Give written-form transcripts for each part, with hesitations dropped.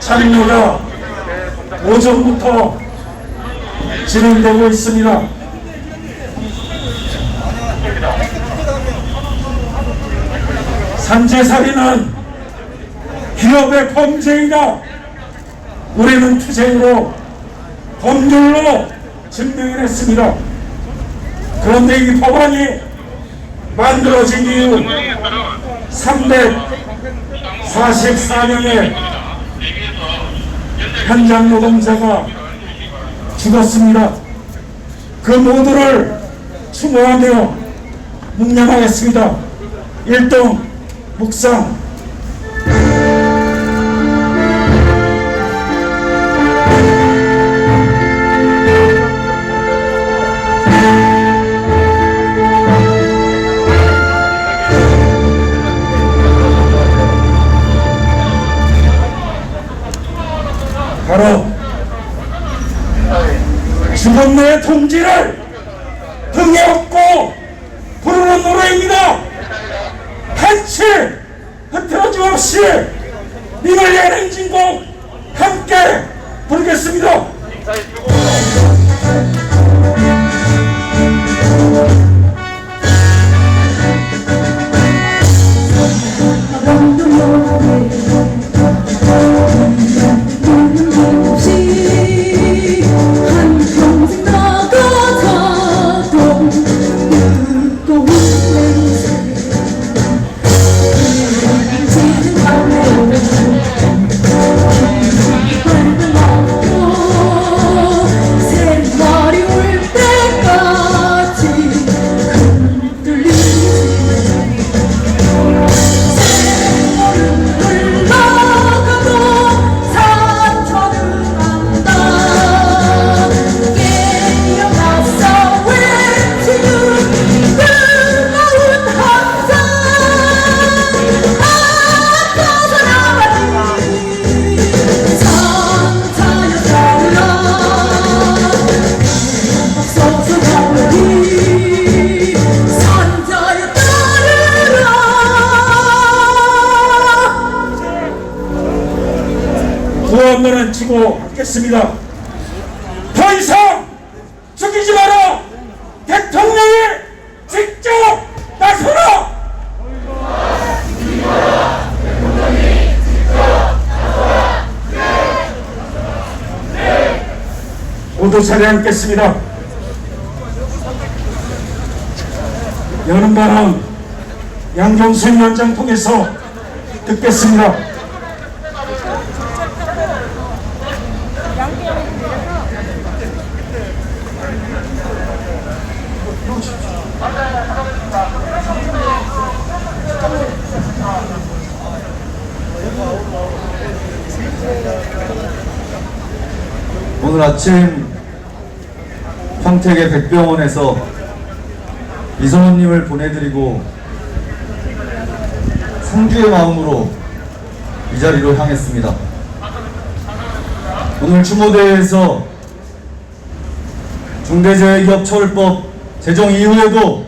참여가 오전부터 진행되고 있습니다. 산재살인은 기업의 범죄이다. 우리는 투쟁으로 법률로 증명해냈습니다. 그런데 이 법안이 만들어진 이후 344명의 현장 노동자가 죽었습니다. 그 모두를 추모하며 묵념하겠습니다. 일동 묵상. 바로 주범의 통지를 등에 업고 부르는 노래입니다. 한치 흐트러짐 없이 님을 위한 행진곡 함께 부르겠습니다. 구원면은 치고 하겠습니다. 더 이상 죽이지 마라. 대통령이 직접 나서라. 모두 자리에 앉겠습니다. 여는 발언 양경수 위원장 통해서 듣겠습니다. 오늘 아침 평택의 백병원에서 이성훈님을 보내드리고 상주의 마음으로 이 자리로 향했습니다. 오늘 추모대회에서 중대재해기업처벌법 제정 이후에도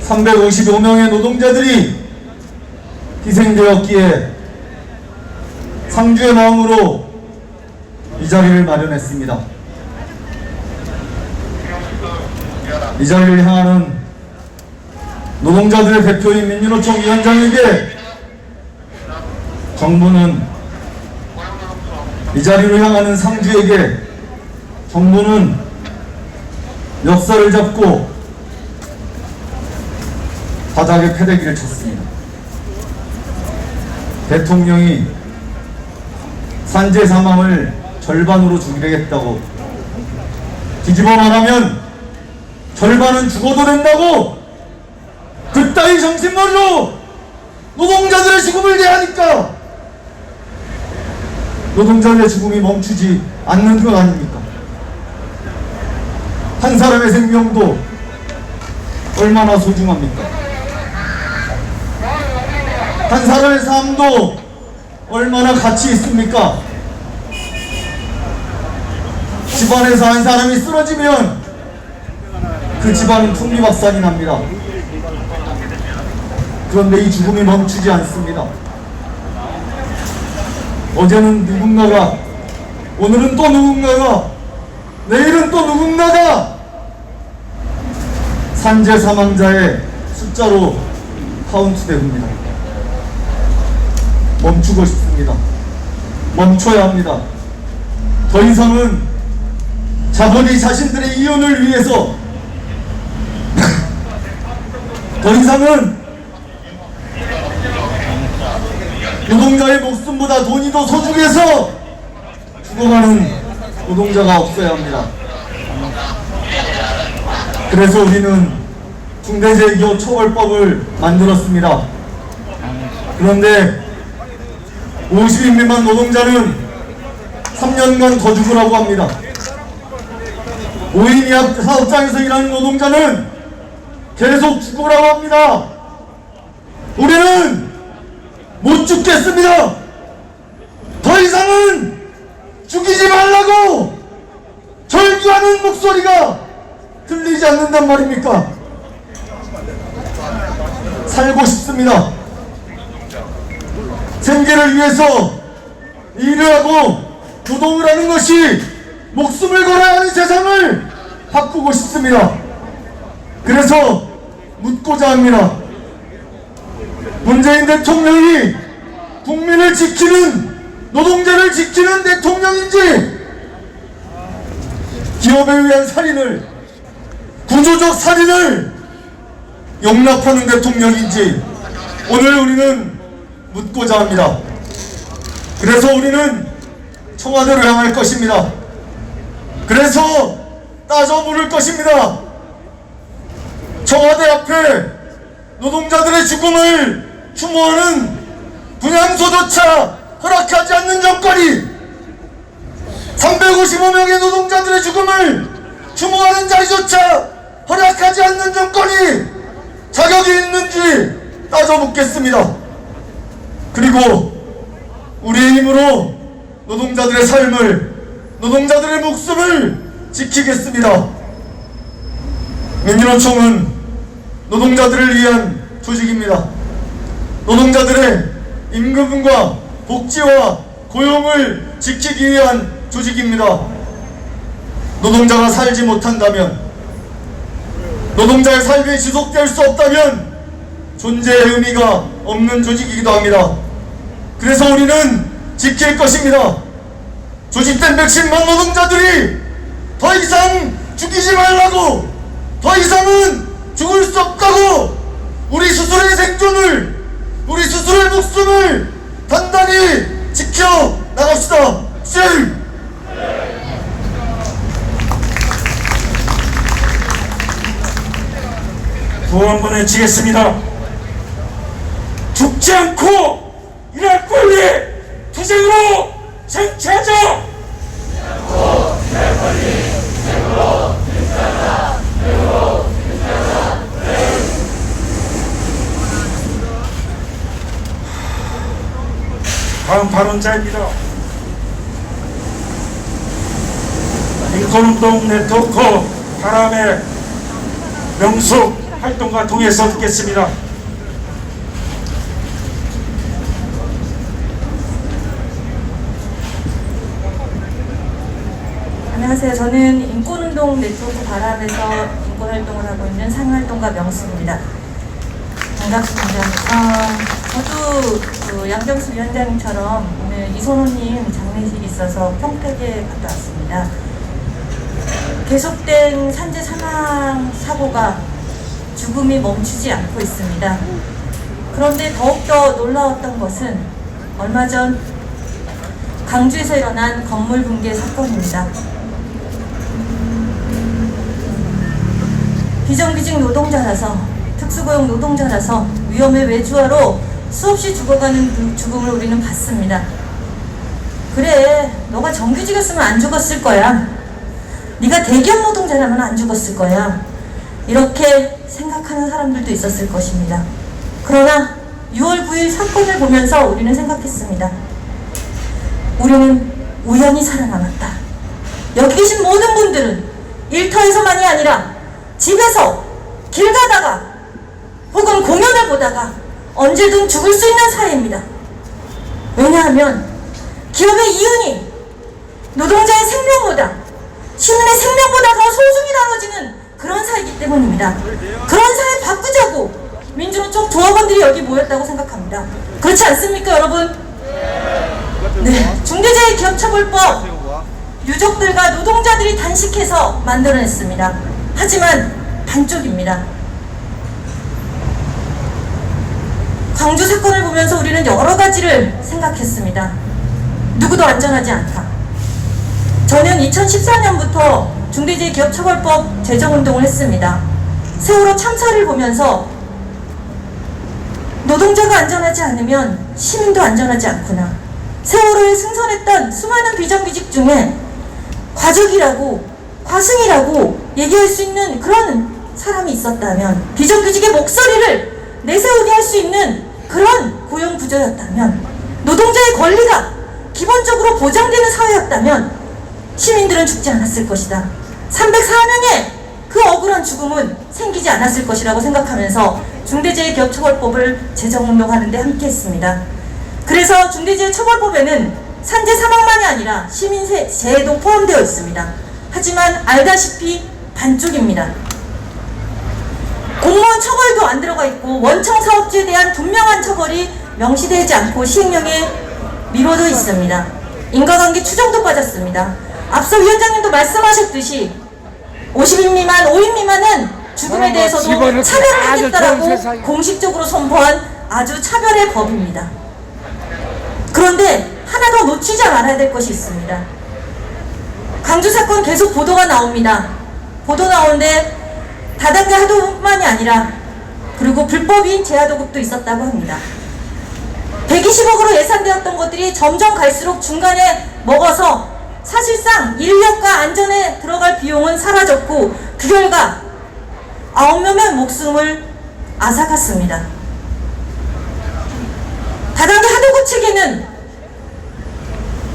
355명의 노동자들이 희생되었기에 상주의 마음으로 이 자리를 마련했습니다. 이 자리를 향하는 노동자들의 대표인 민주노총 위원장에게 정부는 이 자리로 향하는 상주에게 정부는 역사를 잡고 바닥에 패대기를 쳤습니다. 대통령이 산재 사망을 절반으로 줄이겠다고, 뒤집어 말하면 절반은 죽어도 된다고 그따위 정신머리로 노동자들의 죽음을 대하니까 노동자들의 죽음이 멈추지 않는 것 아닙니까? 한 사람의 생명도 얼마나 소중합니까? 한 사람의 삶도 얼마나 가치 있습니까? 집안에서 한 사람이 쓰러지면 그 집안은 풍비박산이 납니다. 그런데 이 죽음이 멈추지 않습니다. 어제는 누군가가, 오늘은 또 누군가가, 내일은 또 누군가가 산재 사망자의 숫자로 카운트됩니다. 멈추고 싶습니다. 멈춰야 합니다. 더 이상은 자본이 자신들의 이윤을 위해서 더 이상은 노동자의 목숨보다 돈이 더 소중해서 죽어가는 노동자가 없어야 합니다. 그래서 우리는 중대재해기업처벌법을 만들었습니다. 그런데 50인 미만 노동자는 3년간 더 죽으라고 합니다. 5인 이하 사업장에서 일하는 노동자는 계속 죽으라고 합니다. 우리는 못 죽겠습니다. 더 이상은 죽이지 말라고 절규하는 목소리가 들리지 않는단 말입니까? 살고 싶습니다. 생계를 위해서 일을 하고 노동을 하는 것이 목숨을 걸어야 하는 세상을 바꾸고 싶습니다. 그래서 묻고자 합니다. 문재인 대통령이 국민을 지키는, 노동자를 지키는 대통령인지, 기업에 의한 살인을, 구조적 살인을 용납하는 대통령인지 오늘 우리는 묻고자 합니다. 그래서 우리는 청와대로 향할 것입니다. 그래서 따져 물을 것입니다. 청와대 앞에 노동자들의 죽음을 추모하는 분향소조차 허락하지 않는 정권이 355명의 노동자들의 죽음을 추모하는 자리조차 허락하지 않는 정권이 자격이 있는지 따져 묻겠습니다. 그리고 우리의 힘으로 노동자들의 삶을, 노동자들의 목숨을 지키겠습니다. 민주노총은 노동자들을 위한 조직입니다. 노동자들의 임금과 복지와 고용을 지키기 위한 조직입니다. 노동자가 살지 못한다면, 노동자의 삶이 지속될 수 없다면 존재의 의미가 없는 조직이기도 합니다. 그래서 우리는 지킬 것입니다. 조직된 110만 노동자들이 더 이상 죽이지 말라고, 더 이상은 죽을 수 없다고, 우리 스스로의 생존을, 우리 스스로의 목숨을 단단히 지켜 나갑시다. 또 한 번 외치겠습니다. 죽지 않고 일할 권리 투쟁으로 쟁취하자. 다음 발언자입니다. 인권운동 네트워크 바람의 명숙 활동가 통해서 듣겠습니다. 안녕하세요. 저는 인권운동 네트워크 바람에서 인권활동을 하고 있는 상활동가 명수입니다. 반갑습니다. 저도 양정수 위원장님처럼 오늘 이선호님 장례식이 있어서 평택에 갔다 왔습니다. 계속된 산재 사망 사고가 죽음이 멈추지 않고 있습니다. 그런데 더욱더 놀라웠던 것은 얼마 전 광주에서 일어난 건물 붕괴 사건입니다. 비정규직 노동자라서, 특수고용 노동자라서 위험의 외주화로 수없이 죽어가는 그 죽음을 우리는 봤습니다. 그래, 너가 정규직이었으면 안 죽었을 거야. 네가 대기업 노동자라면 안 죽었을 거야. 이렇게 생각하는 사람들도 있었을 것입니다. 그러나 6월 9일 사건을 보면서 우리는 생각했습니다. 우리는 우연히 살아남았다. 여기 계신 모든 분들은 일터에서만이 아니라 집에서, 길 가다가, 혹은 공연을 보다가 언제든 죽을 수 있는 사회입니다. 왜냐하면 기업의 이윤이 노동자의 생명보다, 시민의 생명보다 더 소중히 다뤄지는 그런 사회이기 때문입니다. 그런 사회 바꾸자고 민주노총 조합원들이 여기 모였다고 생각합니다. 그렇지 않습니까, 여러분? 네, 중대재해기업처벌법 유족들과 노동자들이 단식해서 만들어냈습니다. 하지만 반쪽입니다. 광주 사건을 보면서 우리는 여러 가지를 생각했습니다. 누구도 안전하지 않다. 저는 2014년부터 중대재해기업처벌법 제정운동을 했습니다. 세월호 참사를 보면서 노동자가 안전하지 않으면 시민도 안전하지 않구나. 세월호에 승선했던 수많은 비정규직 중에 과적이라고, 과승이라고 얘기할 수 있는 그런 사람이 있었다면, 비정규직의 목소리를 내세우게 할 수 있는 그런 고용구조였다면, 노동자의 권리가 기본적으로 보장되는 사회였다면 시민들은 죽지 않았을 것이다. 304명의 그 억울한 죽음은 생기지 않았을 것이라고 생각하면서 중대재해기업처벌법을 제정운동하는 데 함께했습니다. 그래서 중대재해처벌법에는 산재 사망만이 아니라 시민재해도 포함되어 있습니다. 하지만 알다시피 반쪽입니다. 공무원 처벌도 안 들어가 있고 원청 사업주에 대한 분명한 처벌이 명시되지 않고 시행령에 미뤄져 있습니다. 인과관계 추정도 빠졌습니다. 앞서 위원장님도 말씀하셨듯이 50인 미만, 5인 미만은 죽음에 대해서도 차별을 하겠다라고 공식적으로 선포한 아주 차별의 법입니다. 그런데 하나 더 놓치지 말아야 될 것이 있습니다. 광주 사건 계속 보도가 나옵니다. 보도 나오는데 다단계 하도만이 아니라 그리고 불법인 재하도급도 있었다고 합니다. 120억으로 예상되었던 것들이 점점 갈수록 중간에 먹어서 사실상 인력과 안전에 들어갈 비용은 사라졌고 그 결과 9명의 목숨을 앗아갔습니다. 다단계 하도급 체계는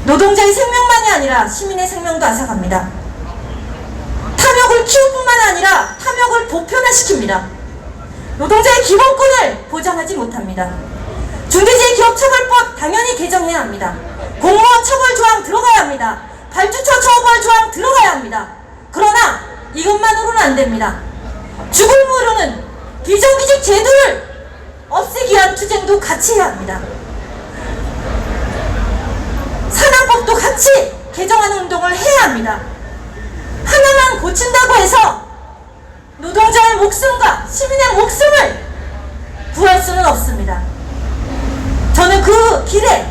노동자의 생명만이 아니라 시민의 생명도 앗아갑니다. 탐욕을 키울 뿐만 아니라 탐욕을 보편화시킵니다. 노동자의 기본권을 보장하지 못합니다. 중대재해기업처벌법 당연히 개정해야 합니다. 공무원 처벌 조항 들어가야 합니다. 발주처 처벌 조항 들어가야 합니다. 그러나 이것만으로는 안 됩니다. 죽을 모르는 비정규직 제도를 없애기 위한 투쟁도 같이 해야 합니다. 산안법도 같이 개정하는 운동을 해야 합니다. 하나만 고친다고 해서 노동자의 목숨과 시민의 목숨을 구할 수는 없습니다. 저는 그 길에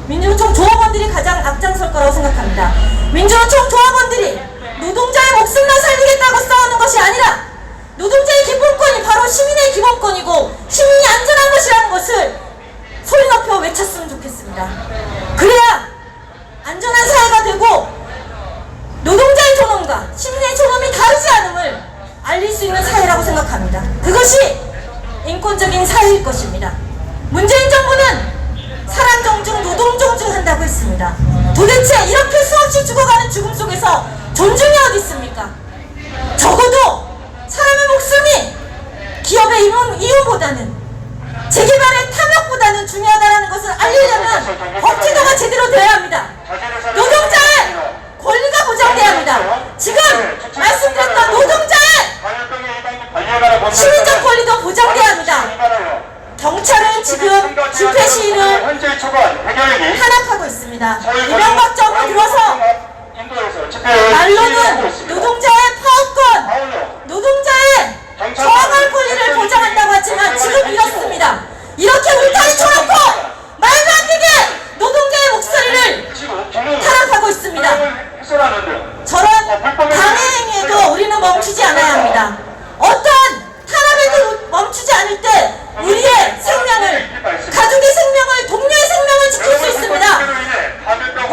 민주노총 조합원들이 가장 앞장설 거라고 생각합니다. 민주노총 조합원들이 노동자의 목숨만 살리겠다고 싸우는 것이 아니라 노동자의 기본권이 바로 시민의 기본권이고 시민이 안전한 것이라는 것을 소리 높여 외쳤으면 좋겠습니다. 그래야 안전한 사회가 되고 노동자의 존엄과 시민의 존엄이 다르지 않음을 알릴 수 있는 사회라고 생각합니다. 그것이 인권적인 사회일 것입니다. 문재인 정부는 사람 정중, 노동 정중 한다고 했습니다. 도대체 이렇게 수없이 죽어가는 죽음 속에서 존중이 어디 있습니까? 적어도 사람의 목숨이 기업의 이윤보다는 재개발의 탐욕보다는 중요하다는 것을 알리려면 법제도가 제대로 되어야 합니다. 노동자의 권리가 보장돼야 합니다. 지금 말씀드렸던 노동자의 시민적 권리도 보장돼야 합니다. 경찰은 지금 집회 시위를 탄압하고 있습니다. 이명박 정부 들어서 말로는 노동자의 파업권, 노동자의 저항할 권리를 보장한다고 하지만 지금 이렇습니다. 이렇게 울타리 쳐놓고 말도 안 되게 노동자의 목소리를 탄압하고 있습니다. 저런 방해 행위에도 우리는 멈추지 않아야 합니다. 어떤 탄압에도 멈추지 않을 때 우리의 생명을, 가족의 생명을, 동료의 생명을 지킬 수 있습니다.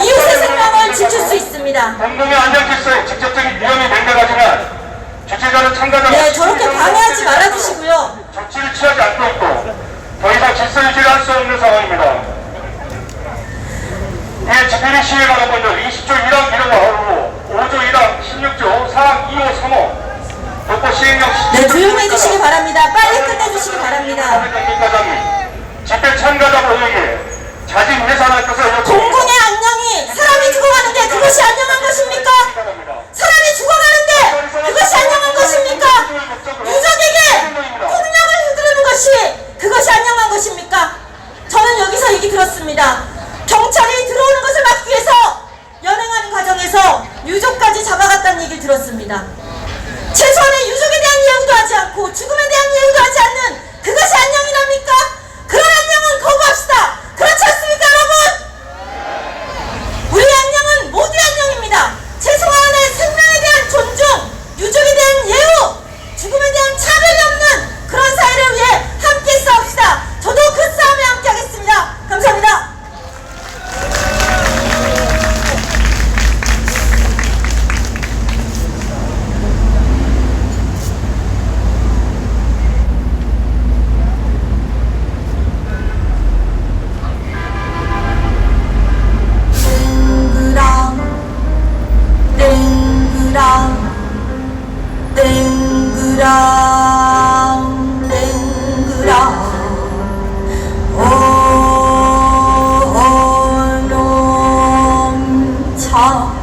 이웃의 생명을 지킬 수 있습니다. 공동의 안전 질서에 직접적인 위험이 명백하지만 주최자는 참가자가 네, 저렇게 방해하지 말아주시고요. 조치를 취하지 않고 있고 더 이상 질서 유지를 할 수 없는 상황입니다. 이에 집회리 시위에 관한 법률 20조 1항 1호가 하고 5조 1항 16조 4항 2호 3호 독보 시행령 네, 조용히 해주시기 바랍니다. 빨리 끝내주시기 바랍니다. 집회 참가자 보호에게 자진 해산할 것을 공공의 안녕이 있습니다. 최소한의 유족에 대한 예우도 하지 않고 죽음에 대한 예우도 하지 않는 그것이 안녕이랍니까? 그런 안녕은 거부합시다. 그렇지 않습니까, 여러분? 우리 안녕은 모두의 안녕입니다. 최소한의 생명에 대한 존중, 유족에 대한 예우, 죽음에 대한 차별이 없는 그런 사회를 위해 함께 싸웁시다. 저도 그 싸움에 함께 하겠습니다. 감사합니다. 땡그랑 땡그랑 어놈 참한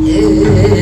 Oh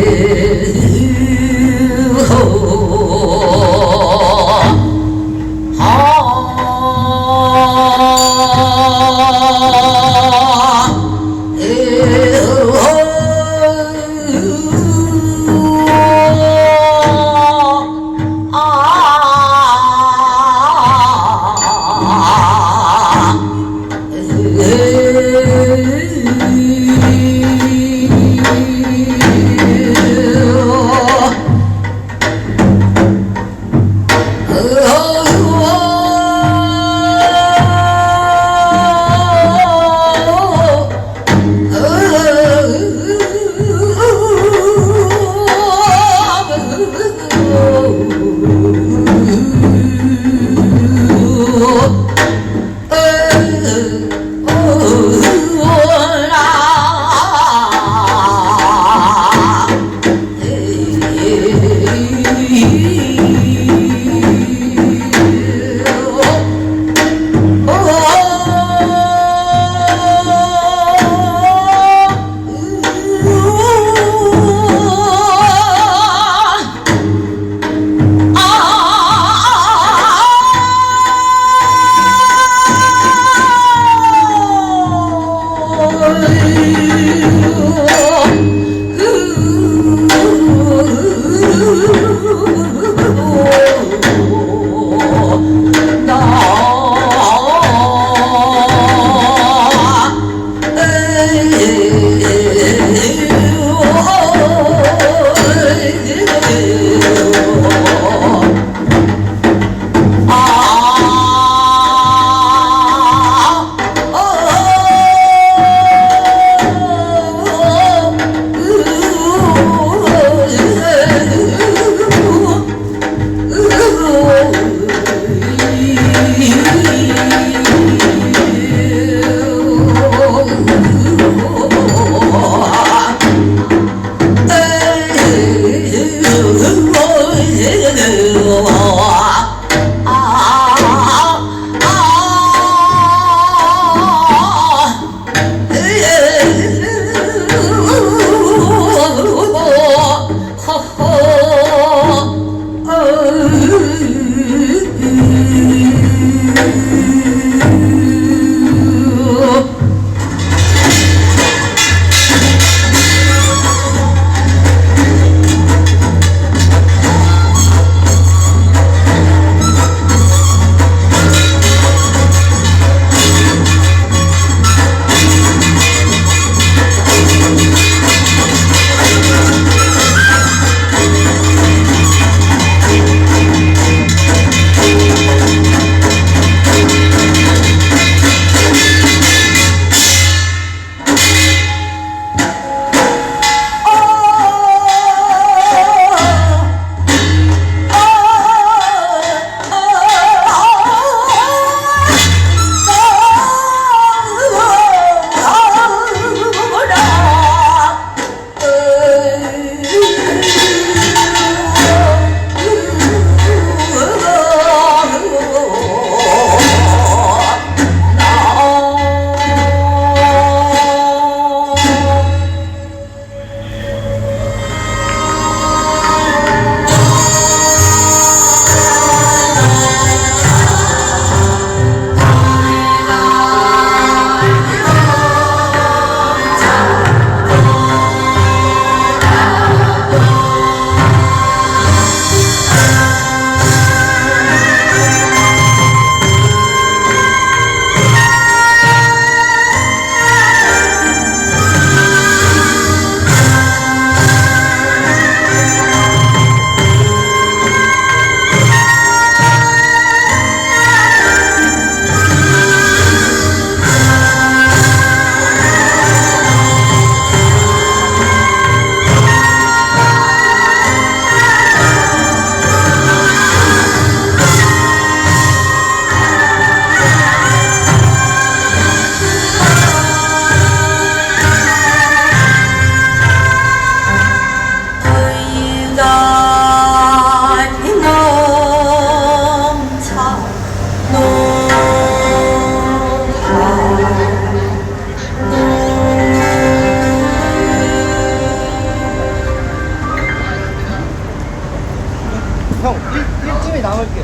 형, 1팀이 남을게.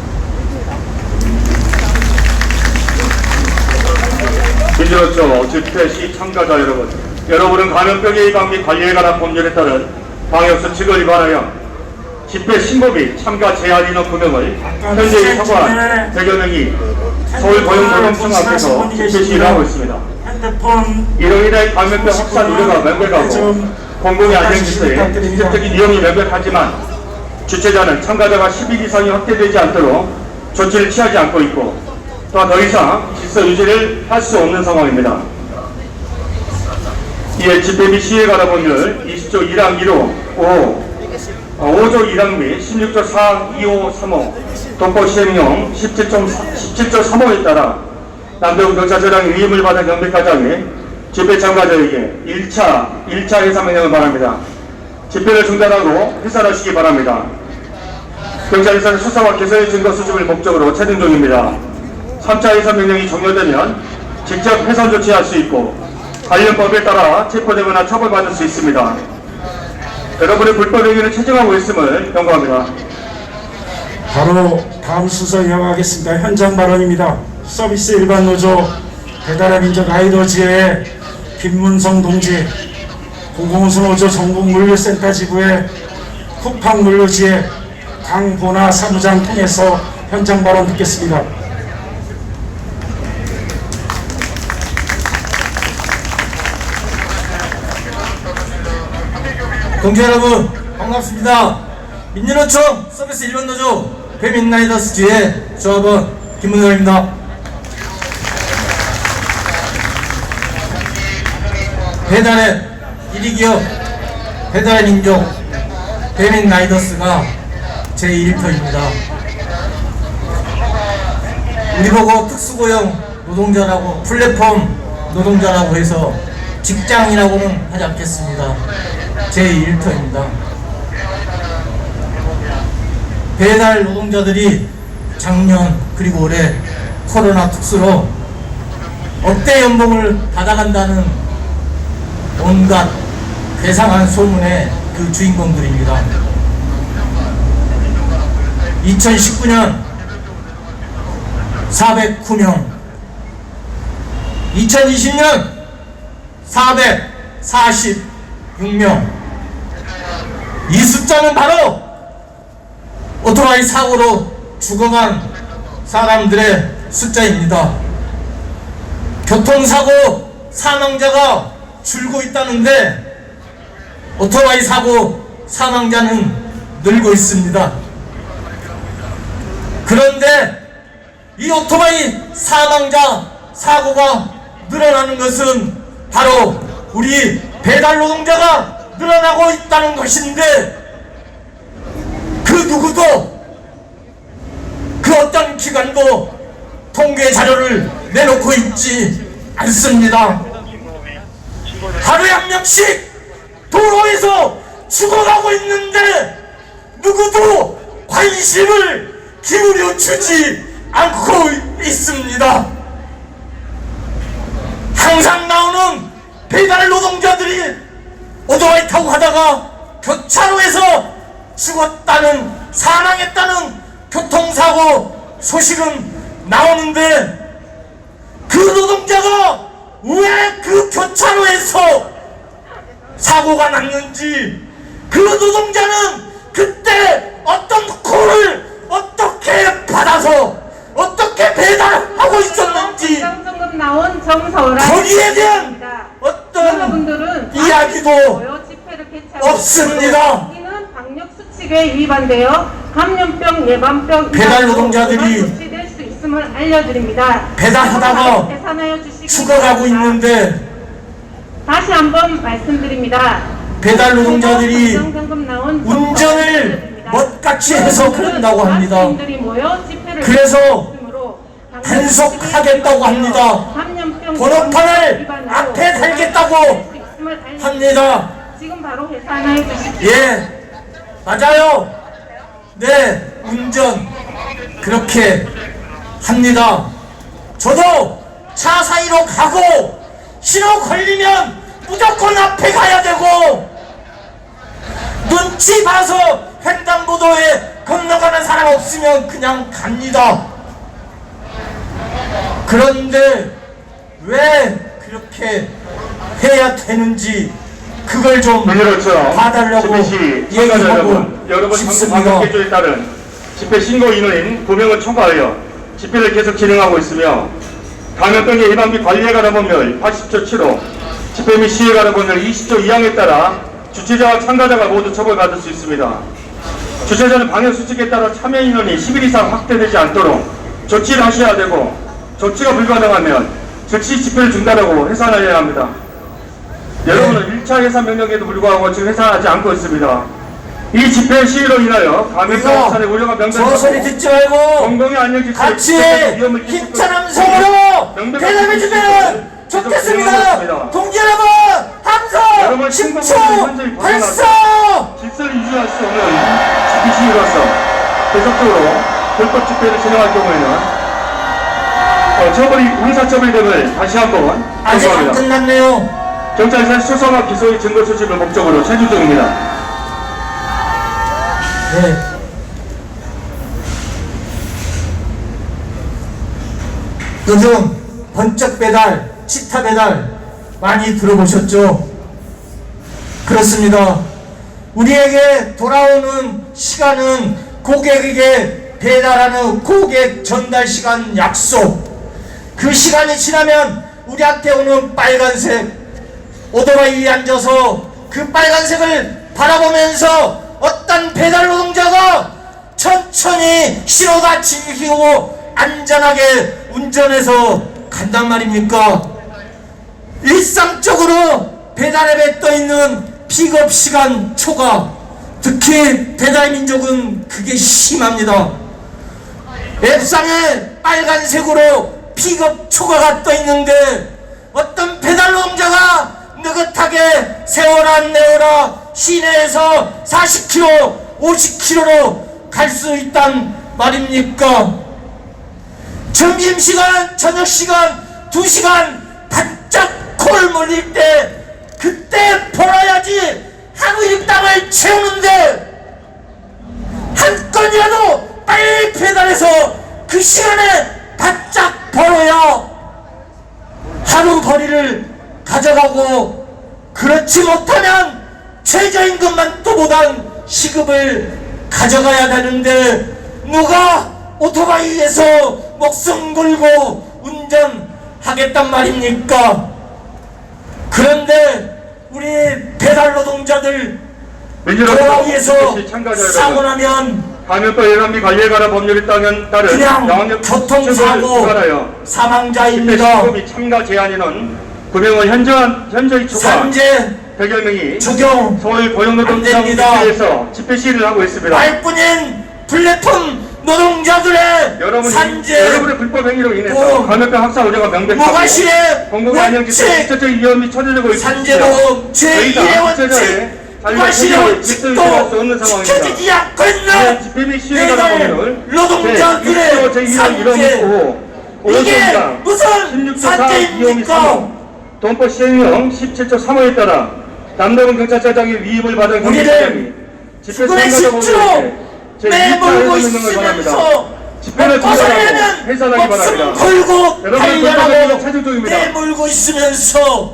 민주노총 집회시 참가자 여러분, 여러분은 감염병의 예방 및 관리에 관한 법률에 따른 방역수칙을 위반하여 집회 신고 및 참가 제한 인원 구명을 현재 처벌한 100여 명이 서울고용노동청 앞에서 집회 시위를 하고 있습니다. 이로 인해 감염병 확산 우려가 명백하고 공공의 안전 질서에 직접적인 위험이 명백하지만 주최자는 참가자가 10일 이상이 확대되지 않도록 조치를 취하지 않고 있고 또한 더 이상 질서 유지를 할 수 없는 상황입니다. 이에 집회 및 시위에 관한 법률 20조 1항 1호 5조 1항 및 16조 4항 2호 3호 동포 시행령 17조 3호에 따라 남대문 경찰서장 위임을 받은 경비과장이 집회 참가자에게 1차 해산 명령을 바랍니다. 집회를 중단하고 해산하시기 바랍니다. 경찰에서는 수사와 개선의 증거 수집을 목적으로 체증 중입니다. 3차 해산 명령이 종료되면 직접 해산 조치할 수 있고 관련 법에 따라 체포되거나 처벌받을 수 있습니다. 여러분의 불법 행위를 체증하고 있음을 경고합니다. 바로 다음 순서 이어가겠습니다. 현장 발언입니다. 서비스 일반 노조 배달의 민족 아이돌 지회의 김문성 동지, 공공운수 노조 전국 물류센터 지부의 쿠팡 물류지회 강보나 사무장 통해서 현장 발언 듣겠습니다. 동지 여러분 반갑습니다. 민주노총 서비스 일반 노조 배민라이더스 지회 조합원 김문성입니다. 배달의 1위 기업 배달의 민족 배민라이더스가 제1터입니다. 우리 보고 특수고용 노동자라고 플랫폼 노동자라고 해서 직장이라고는 하지 않겠습니다. 제1터입니다. 배달 노동자들이 작년 그리고 올해 코로나 특수로 억대 연봉을 받아간다는 온갖 괴상한 소문의 그 주인공들입니다. 2019년 409명, 2020년 446명. 이 숫자는 바로 오토바이 사고로 죽어간 사람들의 숫자입니다. 교통사고 사망자가 줄고 있다는데 오토바이 사고 사망자는 늘고 있습니다. 그런데 이 오토바이 사망자 사고가 늘어나는 것은 바로 우리 배달 노동자가 늘어나고 있다는 것인데, 그 누구도 그 어떤 기관도 통계 자료를 내놓고 있지 않습니다. 하루에 한 명씩 도로에서 죽어가고 있는데 누구도 관심을 기울여 주지 않고 있습니다. 항상 나오는 배달 노동자들이 오토바이 타고 가다가 교차로에서 죽었다는, 사망했다는 교통사고 소식은 나오는데, 그 노동자가 왜 그 교차로에서 사고가 났는지, 그 노동자는 그때 어떤 콜을 어떻게 받아서 어떻게 배달하고 있었는지, 정금 나온 정서라 거기에 대한 어떤 여러분들은 이야기도 집회를 개최하고 없습니다. 이는 방역 수칙에 위반되어 감염병 예방병 배달 노동자들이 조치될 수 있음을 알려드립니다. 배달하다가 계산하여 주시기 죽어가고 바랍니다. 있는데, 다시 한번 말씀드립니다. 배달 노동자들이 정금 나온 운전을 멋같이 해서 그런다고 합니다. 학생들이 모여 집회를 그래서 있으므로 단속하겠다고 합니다. 감염병 번호판을 위반으로 앞에 달겠다고 조치될 수 있음을 알려드립니다. 합니다. 지금 바로 계산하여 주십시오. 예, 맞아요. 네, 운전 그렇게 합니다. 저도 차 사이로 가고 신호 걸리면 무조건 앞에 가야 되고, 눈치 봐서 횡단보도에 건너가는 사람 없으면 그냥 갑니다. 그런데 왜 그렇게 해야 되는지 그걸 좀 그렇죠. 봐달라고 집회 시 얘기하고 여러분 싶습니다. 방금 개조에 따른 집회 신고 인원인 9명을 초과하여 집회를 계속 진행하고 있으며, 감염병 예방비 관리에 관한 법률 80조 7호, 집회 및 시위에 관한 법률 20조 2항에 따라 주최자와 참가자가 모두 처벌받을 수 있습니다. 주최자는 방역 수칙에 따라 참여 인원이 10일 이상 확대되지 않도록 조치를 하셔야 되고, 조치가 불가능하면 즉시 집회를 중단하고 해산하여야 합니다. 여러분은 1차 해산 명령에도 불구하고 지금 해산하지 않고 있습니다. 이 집회 시위로 인하여 감염병 확산의 우려가 저 소리 명백하고 듣지 말고 공공의 안녕 질서에 같이 위험을 끼치고 힘찬 함성으로 명백한 대답해주면 계속 좋겠습니다. 진행하겠습니다. 동지 여러분, 함성 여러분, 10초 완전히 벗어나서 발사. 질서를 유지할 수 없는 집회 시위로서 계속적으로 불법 집회를 진행할 경우에는 처벌이 형사처벌 등을 다시 한번 아직 안 요구합니다. 끝났네요. 경찰에서 수사와 기소의 증거 수집을 목적으로 체류 중입니다. 네. 요즘 번쩍 배달, 치타 배달 많이 들어보셨죠? 그렇습니다. 우리에게 돌아오는 시간은 고객에게 배달하는 고객 전달 시간 약속. 그 시간이 지나면 우리한테 오는 빨간색 오토바이에 앉아서 그 빨간색을 바라보면서 어떤 배달 노동자가 천천히 신호가 지키고 안전하게 운전해서 간단 말입니까? 일상적으로 배달앱에 떠있는 픽업 시간 초과, 특히 배달 민족은 그게 심합니다. 앱상에 빨간색으로 픽업 초과가 떠있는데 어떤 배달 노동자가 느긋하게 세워라 내워라 시내에서 40km, 50km로 갈 수 있단 말입니까? 점심시간, 저녁시간, 2시간 바짝 콜 몰릴 때 그때 벌어야지 하루 일당을 채우는데 한 건이라도 빨리 배달해서 그 시간에 바짝 벌어야 하루 벌이를 가져가고, 그렇지 못하면 최저임금만 또 못한 시급을 가져가야 되는데, 누가 오토바이에서 목숨 걸고 운전하겠단 말입니까? 그런데 우리 배달 노동자들 도로위에서 사고 나면 감염병 예방비 관리에 관한 법률에 따른 그냥 교통사고 사망자입니다. 집회 참가 제한인원 9명은 현저히 초과 산재 100여 명이 적용 서울 고용노동자에서 집회 시위를 하고 있습니다. 말뿐인 플랫폼 노동자들의 여러분의 불법 행위로 인해서 감염병 확산 우려가 명백하고 무과실의 공공의 안녕지수 직접적인 위험이 처해지고 있습니다. 산재도 제1의 원칙 무과실의 원칙도 지켜지지 않고 있는 집회 및 시위에 관한 법률 노동자들의 산재, 이게 무슨 산재입니까? 동법 시행령 17조 3호에 따라 남대문 경찰서장의 위임을 받은 우리를 죽음의 실주로 내몰고 있으면서 벗어나려면 목숨 걸고 달려가고 내몰고 있으면서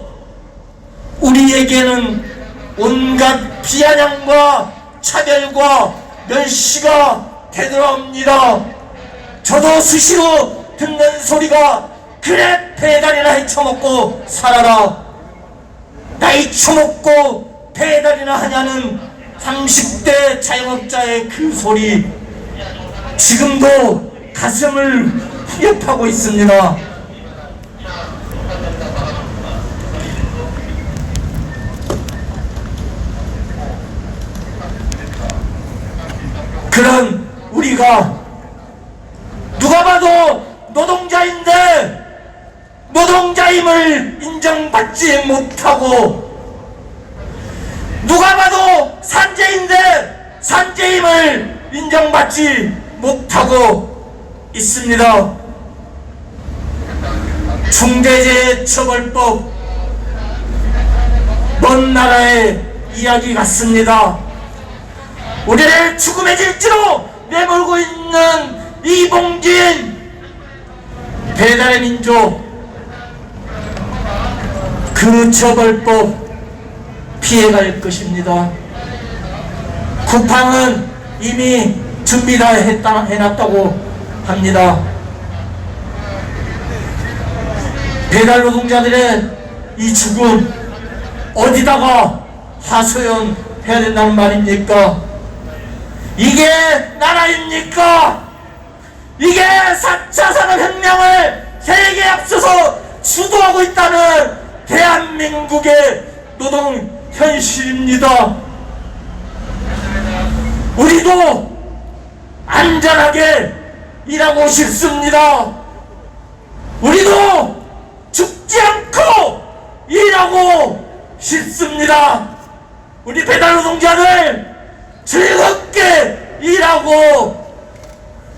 우리에게는 온갖 비아냥과 차별과 멸시가 되돌아옵니다. 저도 수시로 듣는 소리가, 그래 배달이나 헤쳐먹고 살아라, 나이 처먹고 배달이나 하냐는 30대 자영업자의 그 소리, 지금도 가슴을 후렵하고 있습니다. 그런 우리가 누가 봐도 노동자인데 노동자임을 인정받지 못하고, 누가 봐도 산재인데 산재임을 인정받지 못하고 있습니다. 중대재해처벌법 먼 나라의 이야기 같습니다. 우리를 죽음의 질주로 내몰고 있는 이봉진 배달의 민족, 그 처벌법 피해갈 것입니다. 쿠팡은 이미 준비 다 해놨다고 합니다. 배달 노동자들의 이 죽음 어디다가 하소연해야 된다는 말입니까? 이게 나라입니까? 이게 4차 산업혁명을 세계에 앞서서 주도하고 있다는 대한민국의 노동 현실입니다. 우리도 안전하게 일하고 싶습니다. 우리도 죽지 않고 일하고 싶습니다. 우리 배달 노동자들 즐겁게 일하고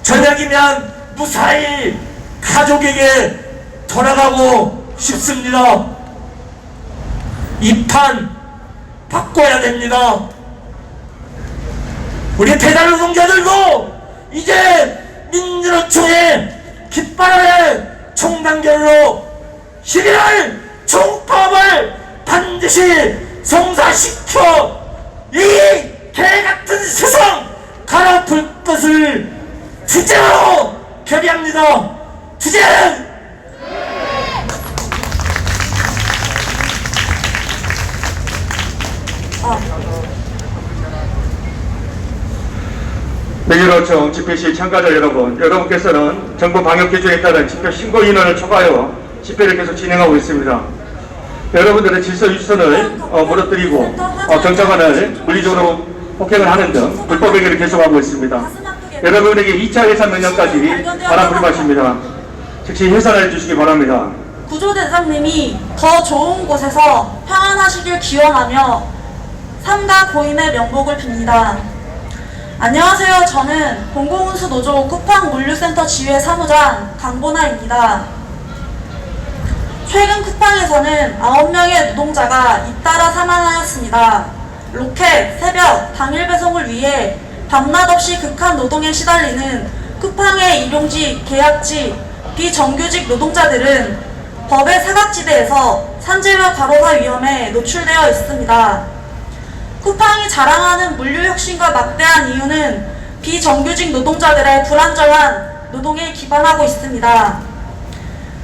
저녁이면 무사히 가족에게 돌아가고 싶습니다. 이 판 바꿔야 됩니다. 우리 배달 노동자들도 이제 민주노총의 깃발 아래 총단결로 11월 총파업을 반드시 성사시켜 이 개같은 세상 갈아엎을 것을 투쟁으로 결의합니다. 투쟁! 민주노총 집회시 참가자 여러분께서는 정부 방역 기준에 따른 집회 신고 인원을 초과하여 집회를 계속 진행하고 있습니다. 여러분들의 질서 유지선을 무너뜨리고 경찰관을 물리적으로 폭행을 하는 등 불법 행위를 계속하고 있습니다. 여러분에게 2차 해산 명령까지 바람부림하십니다. 즉시 해산해 주시기 바랍니다. 구조대장님이 더 좋은 곳에서 평안하시길 기원하며 삼가 고인의 명복을 빕니다. 안녕하세요. 저는 공공운수노조 쿠팡 물류센터 지회 사무장 강보나입니다. 최근 쿠팡에서는 9명의 노동자가 잇따라 사망하였습니다. 로켓, 새벽, 당일 배송을 위해 밤낮 없이 극한 노동에 시달리는 쿠팡의 일용직, 계약직, 비정규직 노동자들은 법의 사각지대에서 산재와 과로사 위험에 노출되어 있습니다. 쿠팡이 자랑하는 물류혁신과 막대한 이유는 비정규직 노동자들의 불안정한 노동에 기반하고 있습니다.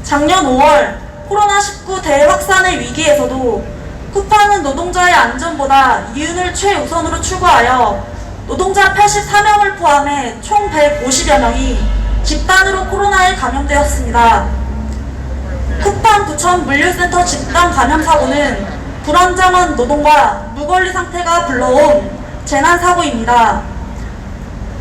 작년 5월 코로나19 대확산의 위기에서도 쿠팡은 노동자의 안전보다 이윤을 최우선으로 추구하여 노동자 84명을 포함해 총 150여 명이 집단으로 코로나에 감염되었습니다. 쿠팡 부천 물류센터 집단 감염 사고는 불안정한 노동과 무권리 상태가 불러온 재난사고입니다.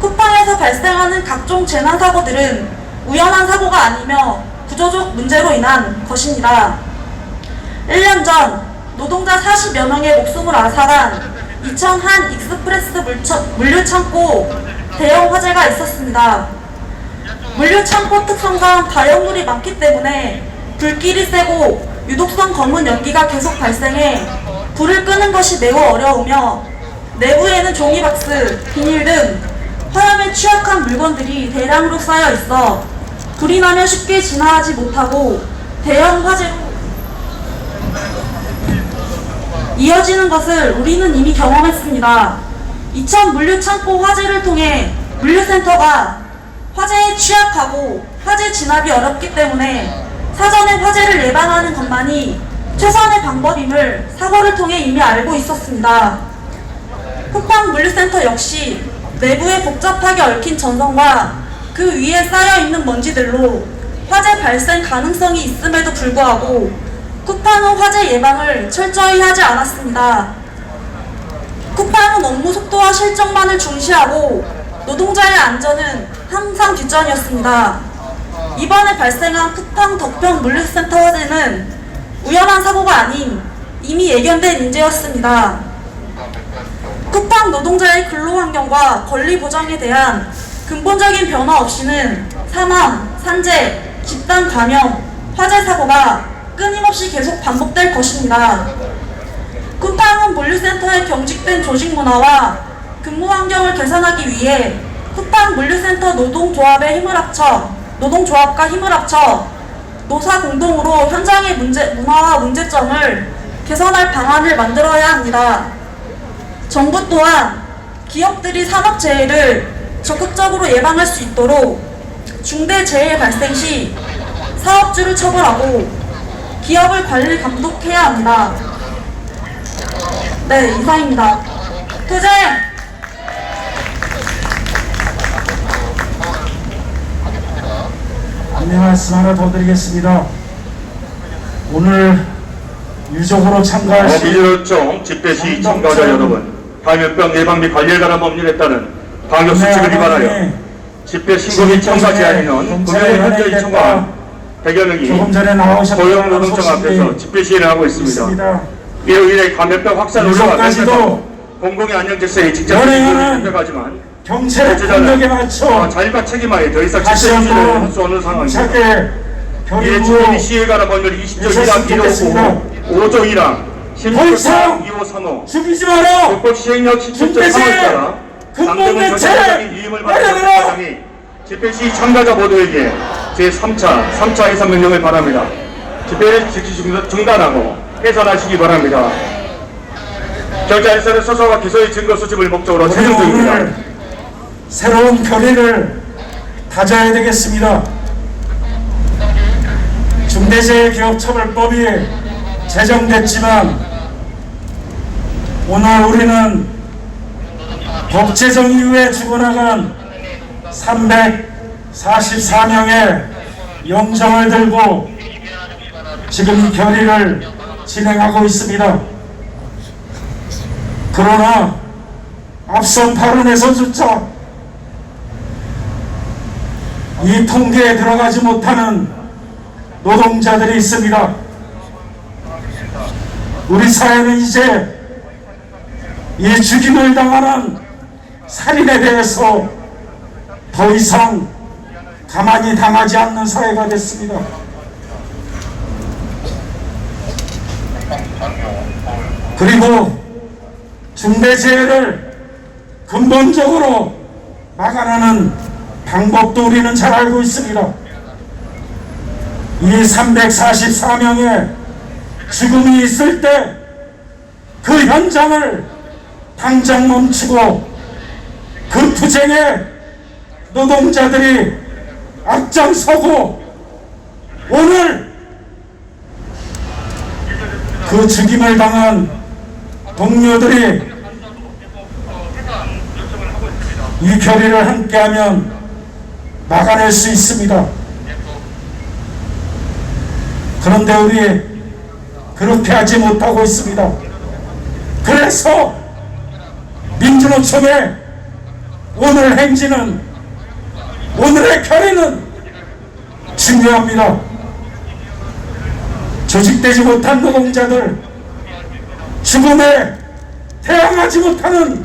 쿠팡에서 발생하는 각종 재난사고들은 우연한 사고가 아니며 구조적 문제로 인한 것입니다. 1년 전 노동자 40여 명의 목숨을 앗아간 이천 한 익스프레스 물류창고 대형 화재가 있었습니다. 물류창고 특성상 발열물이 많기 때문에 불길이 세고 유독성 검은 연기가 계속 발생해 불을 끄는 것이 매우 어려우며 내부에는 종이박스, 비닐 등 화염에 취약한 물건들이 대량으로 쌓여 있어 불이 나면 쉽게 진화하지 못하고 대형 화재로 이어지는 것을 우리는 이미 경험했습니다. 이천 물류창고 화재를 통해 물류센터가 화재에 취약하고 화재 진압이 어렵기 때문에 사전에 화재를 예방하는 것만이 최선의 방법임을 사고를 통해 이미 알고 있었습니다. 쿠팡 물류센터 역시 내부에 복잡하게 얽힌 전선과 그 위에 쌓여있는 먼지들로 화재 발생 가능성이 있음에도 불구하고 쿠팡은 화재 예방을 철저히 하지 않았습니다. 쿠팡은 업무 속도와 실적만을 중시하고 노동자의 안전은 항상 뒷전이었습니다. 이번에 발생한 쿠팡 덕평 물류센터 화재는 우연한 사고가 아닌 이미 예견된 인재였습니다. 쿠팡 노동자의 근로환경과 권리 보장에 대한 근본적인 변화 없이는 사망, 산재, 집단 감염, 화재 사고가 끊임없이 계속 반복될 것입니다. 쿠팡은 물류센터의 경직된 조직 문화와 근무 환경을 개선하기 위해 쿠팡 물류센터 노동조합과 힘을 합쳐 노사 공동으로 현장의 문화와 문제점을 개선할 방안을 만들어야 합니다. 정부 또한 기업들이 산업재해를 적극적으로 예방할 수 있도록 중대재해 발생 시 사업주를 처벌하고 기업을 관리 감독해야 합니다. 네, 이상입니다. 퇴장! 안내 말씀 하나 더 드리겠습니다. 오늘 유족으로 참가하신 미래요청 집회 시 참가자 여러분, 감염병 예방 및 관리에 관한 법률에 따른 방역 수칙을 위반하여 집회 신고 및 참가 제한에는 금요일 현재 요청한 100여 명이 조금 전에 나오셨던 고용노동청 앞에서 집회 시위를 하고 있습니다. 이로 인해 감염병 확산 우려가 유족까지도 공공의 안녕 질서에 직접적인 연예인은 협력하지만 경찰의 폭력에 맞춰 자율과 책임하에 더 이상 다시 집회 시위를 한번 할 수 없는 상황입니다. 차게 이에 결의로 주민이 시위에 관한 법률 20조 1항 1호 5조 1항 16조 4항 2호 3호 죽이지 마라! 불법 시행령 17조 3호에 따라 근본 당등은 전체적인 유임을 받는 마련해라! 과정이 집회 시 참가자 모두에게 제3차 해산 명령을 바랍니다. 집회를 즉시 중단하고 해산하시기 바랍니다. 경찰에서는 소송과 기소의 증거 수집을 목적으로 최종 중입니다. 오늘 새로운 결의를 다져야 되겠습니다. 중대재해기업처벌법이 제정됐지만 오늘 우리는 법제정 이후에 죽어나간 344명의 영정을 들고 지금 이 결의를 진행하고 있습니다. 그러나 앞선 발언에서조차 이 통계에 들어가지 못하는 노동자들이 있습니다. 우리 사회는 이제 이 죽임을 당하는 살인에 대해서 더 이상 가만히 당하지 않는 사회가 됐습니다. 그리고 중대재해를 근본적으로 막아내는 방법도 우리는 잘 알고 있습니다. 이 344명의 죽음이 있을 때 그 현장을 당장 멈추고 그 투쟁에 노동자들이 앞장서고 오늘 그 죽임을 당한 동료들이 이 결의를 함께하면 막아낼 수 있습니다. 그런데 우리 그렇게 하지 못하고 있습니다. 그래서 민주노총의 오늘 행진은, 오늘의 결의는 중요합니다. 조직되지 못한 노동자들, 죽음에 대항하지 못하는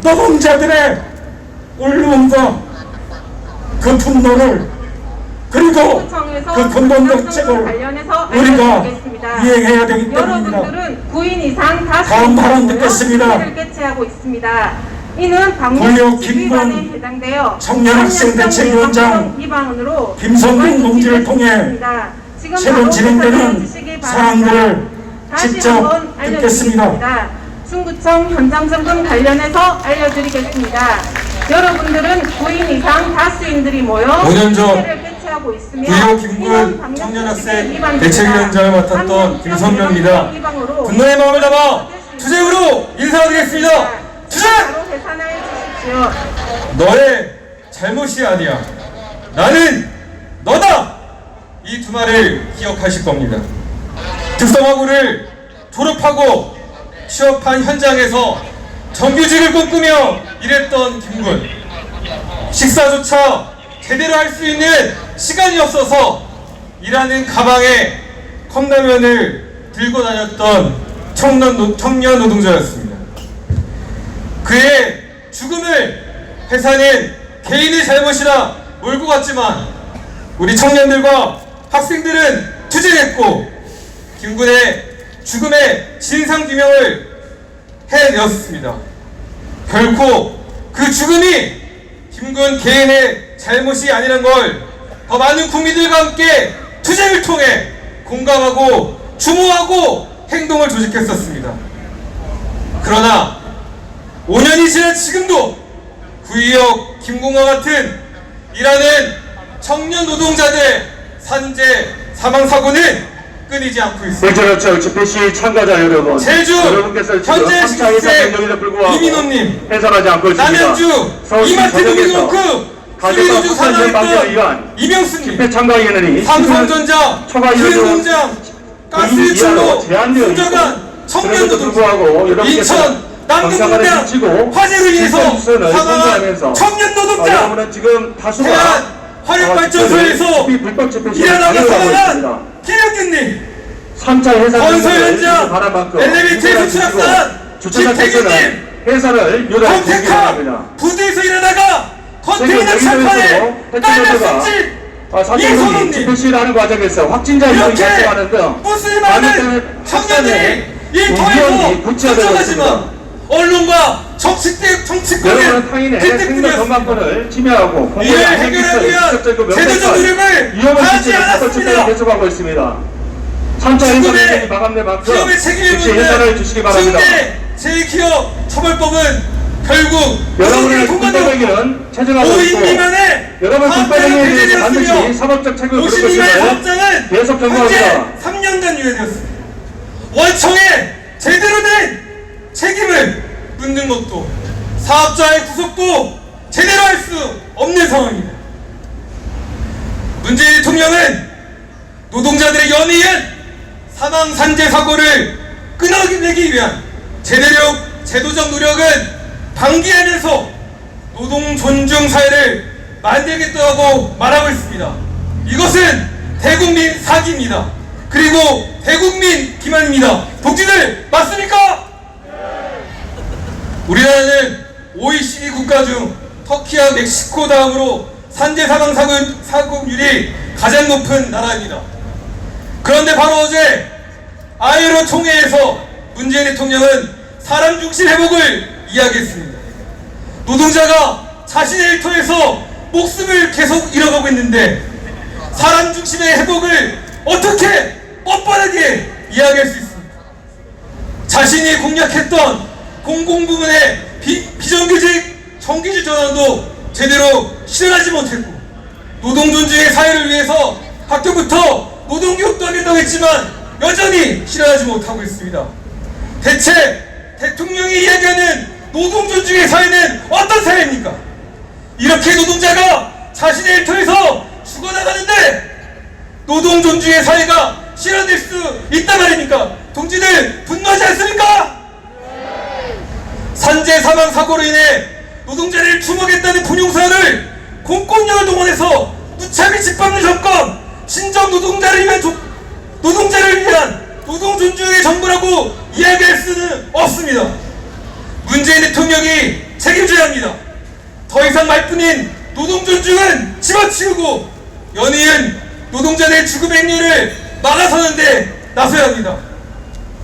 노동자들의 울림과 그 분노를 그리고 그 근본 정책을 우리가 이행해야 되기 때문입니다. 여러분들은 9인 이상 다음 발언 듣겠습니다. 를 개최하고 있습니다. 이는 권력 방역 위반에 김문 해당되어 청년학생대책위원장 위반으로 김성동 동지를 통해 새로 진행되는 사항들을 직접 듣겠습니다. 중구청 현장 점검 관련해서 알려드리겠습니다. 여러분들은 9인 이상 다수인들이 모여 5년 전 회의를 개최하고 있으며 구의호 김군 청년학생 대책위원장을 맡았던 김선명입니다. 분노의 마음을 담아 투쟁으로 인사드리겠습니다. 투쟁! 바로 해산을 주십시오. 너의 잘못이 아니야. 나는 너다. 이 두 말을 기억하실 겁니다. 특성화고를 졸업하고 취업한 현장에서 정규직을 꿈꾸며 일했던 김군. 식사조차 제대로 할 수 있는 시간이 없어서 일하는 가방에 컵라면을 들고 다녔던 청년 노동자였습니다. 그의 죽음을 회사는 개인의 잘못이라 몰고 갔지만 우리 청년들과 학생들은 투쟁했고 김군의 죽음의 진상규명을 해내었습니다. 결코 그 죽음이 김군 개인의 잘못이 아니란 걸 더 많은 국민들과 함께 투쟁을 통해 공감하고 추모하고 행동을 조직했었습니다. 그러나 5년이 지난 지금도 구의역 김공과 같은 일하는 청년 노동자들의 산재 사망 사고는 끊이지 않고 있습니다. 민주노총 집회시 참가자 여러분, 제주 여러분께서 지금 현재 3차 이상 시국에 명령에도 불구하고 이민호님, 해산하지 않고 있습니다. 남현주, 서울시 이마트 저녁에서 노동요크 가정과 수리도주 확산 방지를 사망했던 위한 이명수님, 집회 참가위원회는 삼성전자 초과 이루어져 기름공장 가스유출로 제한되어 있고 숨져간 청년 그럼에도 노동자, 불구하고 여러분께서 인천 남동공장 지키고 화재로 인해서 실천수선을 사망한 선포하면서 청년 노동자, 여러분은 지금 다수가 태안 화력발전소에서 불법 집회 일하다가 있습니다. 사망한 김혁균님, 3차 해산 건설 명령을 현장 바란 만큼 엘리베이터에서 추락한 주차장에서는 해산을 요구하는 컨테카 겁니다. 부두에서 일하다가 컨테이너 지금 철판에 여기저기서 깔렸을지 사전에 이선호님, 집회시위를 하는 과정에서 확진자 인원이 이렇게 발생하는 등 버스에 많은 청년들이 일터에서 걱정하지만 언론과 정치권의 여러분은 타인의 생명 뒷대뿐이었습니다. 건강권을 침해하고 이를 해결하기 위한 제도적 노력을 위험한 하지 실체를 않았습니다. 집회를 계속하고 있습니다. 3차 해산 죽음의 명령이 마감된 만큼 기업의 책임을 즉시 해산을 주시기 묻는 바랍니다. 중대 제2기업 처벌법은 결국 여러분의 통과되었고 국가적인 체증하고 5인 있고 미만의 여러분 국가적인 대해서 반드시 배제되었으며 사법적 책임을 물을 50 미만의 것임을 법정은 계속 현재 경고합니다. 3년간 유예되었습니다. 원청의 제대로 된 책임을 묻는 것도 사업자의 구속도 제대로 할 수 없는 상황입니다. 문재인 대통령은 노동자들의 연이은 사망 산재 사고를 끊어내기 위한 제도적 노력은 방기하면서 노동 존중 사회를 만들겠다고 말하고 있습니다. 이것은 대국민 사기입니다. 그리고 대국민 기만입니다. 독재들 맞습니까? 우리나라는 OECD 국가 중 터키와 멕시코 다음으로 산재 사망 사고율이 가장 높은 나라입니다. 그런데 바로 어제 아이로 총회에서 문재인 대통령은 사람 중심 회복을 이야기했습니다. 노동자가 자신의 일터에서 목숨을 계속 잃어가고 있는데 사람 중심의 회복을 어떻게 뻔뻔하게 이야기할 수 있습니까? 자신이 공약했던 공공부문의 비정규직 정규직 전환도 제대로 실현하지 못했고 노동존중의 사회를 위해서 학교부터 노동교육도 하겠다고 했지만 여전히 실현하지 못하고 있습니다. 대체 대통령이 이야기하는 노동존중의 사회는 어떤 사회입니까? 이렇게 노동자가 자신의 일터에서 죽어나가는데 노동존중의 사회가 실현될 수 있단 말입니까? 동지들 분노하지 않습니까? 산재 사망 사고로 인해 노동자를 추모하겠다는 분용사를 공권력을 동원해서 무참히 짓밟는 정권, 신정 노동자를 위한 노동 존중의 정부라고 이야기할 수는 없습니다. 문재인 대통령이 책임져야 합니다. 더 이상 말뿐인 노동 존중은 집어치우고 연이은 노동자들의 죽음 행렬을 막아서는데 나서야 합니다.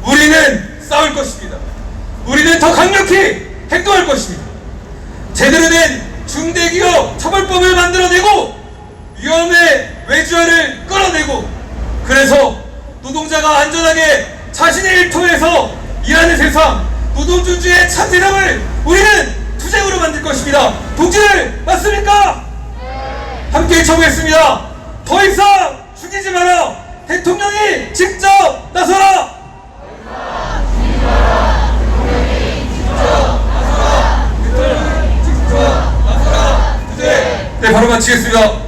우리는 싸울 것입니다. 우리는 더 강력히 행동할 것입니다. 제대로 된 중대기업 처벌법을 만들어내고 위험의 외주화를 끌어내고 그래서 노동자가 안전하게 자신의 일터에서 일하는 세상, 노동 존중의 참 세상을 우리는 투쟁으로 만들 것입니다. 동지들 맞습니까? 함께 청구했습니다. 더 이상 죽이지 마라. 대통령이 직접 나서라. 네, 바로 마치겠습니다.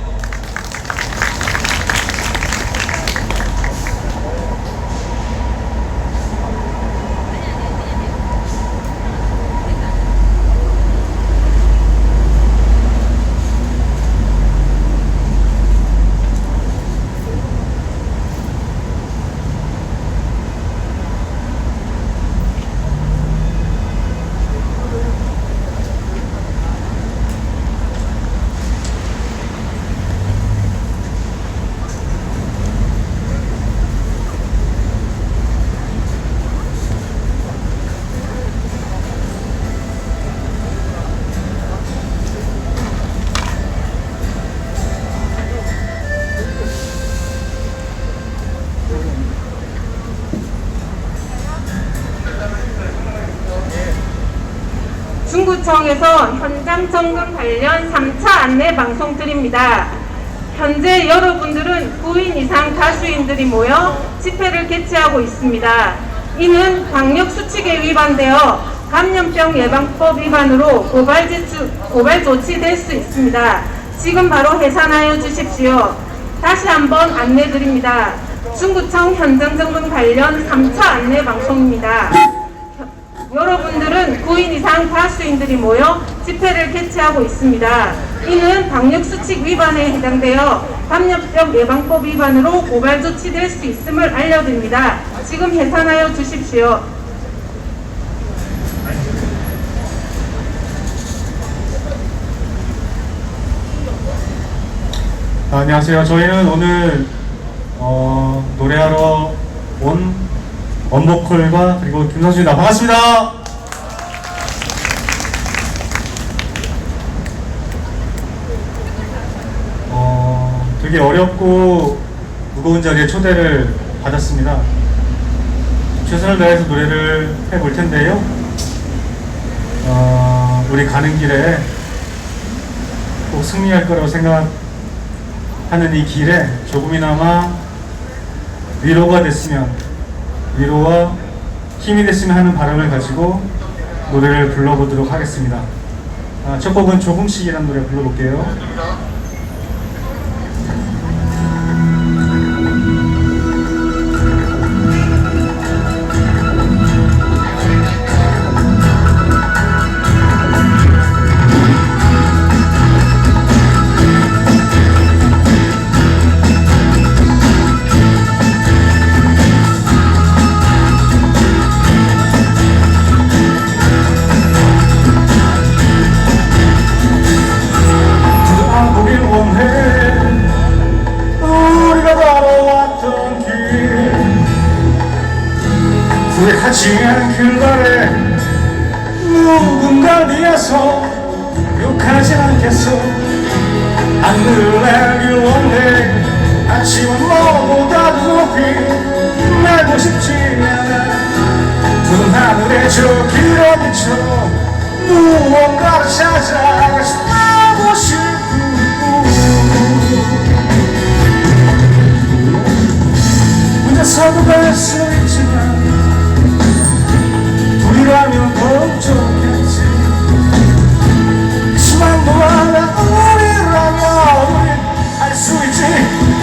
중구청에서 현장 점검 관련 3차 안내 방송 드립니다. 현재 여러분들은 9인 이상 다수인들이 모여 집회를 개최하고 있습니다. 이는 방역수칙에 위반되어 감염병 예방법 위반으로 고발 조치될 수 있습니다. 지금 바로 해산하여 주십시오. 다시 한번 안내 드립니다. 중구청 현장 점검 관련 3차 안내 방송입니다. 여러분들은 9인 이상 다수인들이 모여 집회를 개최하고 있습니다. 이는 방역수칙 위반에 해당되어 감염병 예방법 위반으로 고발 조치될 수 있음을 알려드립니다. 지금 해산하여 주십시오. 안녕하세요. 저희는 오늘 노래하러 온 원보컬과 그리고 김선수입니다. 반갑습니다. 되게 어렵고 무거운 자리에 초대를 받았습니다. 최선을 다해서 노래를 해볼 텐데요. 우리 가는 길에 꼭 승리할 거라고 생각하는 이 길에 조금이나마 위로가 됐으면, 위로와 힘이 됐으면 하는 바람을 가지고 노래를 불러보도록 하겠습니다. 첫 곡은 조금씩이라는 노래 불러볼게요. 후회하지 않길 바래. 누군가 뒤에서 욕하진 않겠어. 하늘을 날길 원해. 아침은 너보다도 높이 날고 싶지 않아. 푸른 하늘에 저 기러기처럼 무언가를 찾아 나고 싶고. 혼자서도 갈 수 있지만 우리라면 더욱 좋겠지. 하지만 너와 나 우리라면 우린 알 수 있지.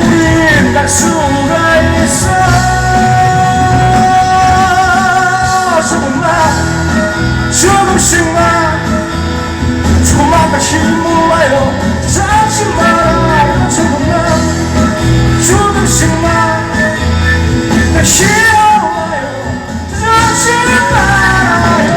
우린 갈 수가 있어. 조금만 더 힘을 내요. 잡지 말아요. 조금씩만 더 힘을 내요. 잡지 말아요.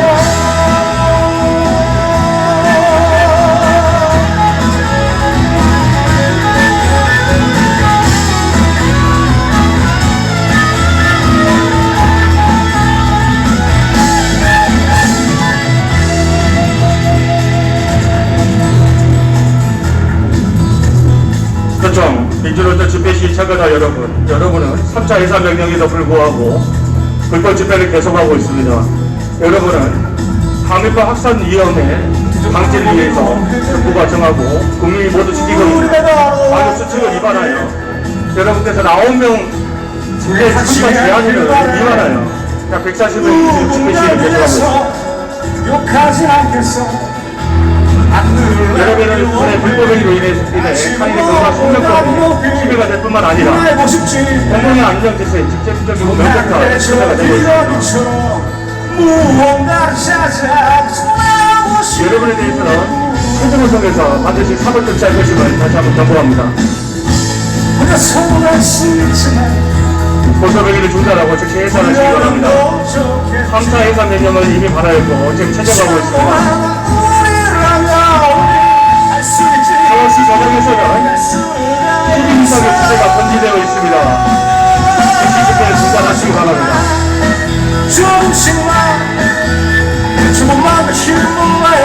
민주노총 집회 시위 참가자 여러분은 3차 해산 명령에도 불구하고 불법 집회를 계속하고 있습니다. 여러분은 항일파 확산위원회 방지를 위해서 정부가 정하고 국민이 모두 지키고 있는 방역 수칙을 위반하여 여러분께서 9명 참가 제한을 위반하여 약 140명 집회 시위를 계속하고 있습니다. 욕하지 않겠어. 여러분은 이번에 불법행위로 인해抗議건강 성명권이 침해가 될 뿐만 아니라 공공의 안전질서에 직접적이고 명백한 침해가 되고 있습니다. 여러분에 대해서는 행정노총에서 반드시 사법 조치할 것임을 다시 한번 경고합니다. 불법행위를 중단하고 즉시 해산하시기 바랍니다. 3차 해산 명령을 이미 받아냈고 지금 찾아가고 있습니다. 서울시 저번에서는 12 이상의 주제가 건지되어 있습니다. 즉시 집회를 중단하시기 바랍니다. 조금만 더 힘을 내요.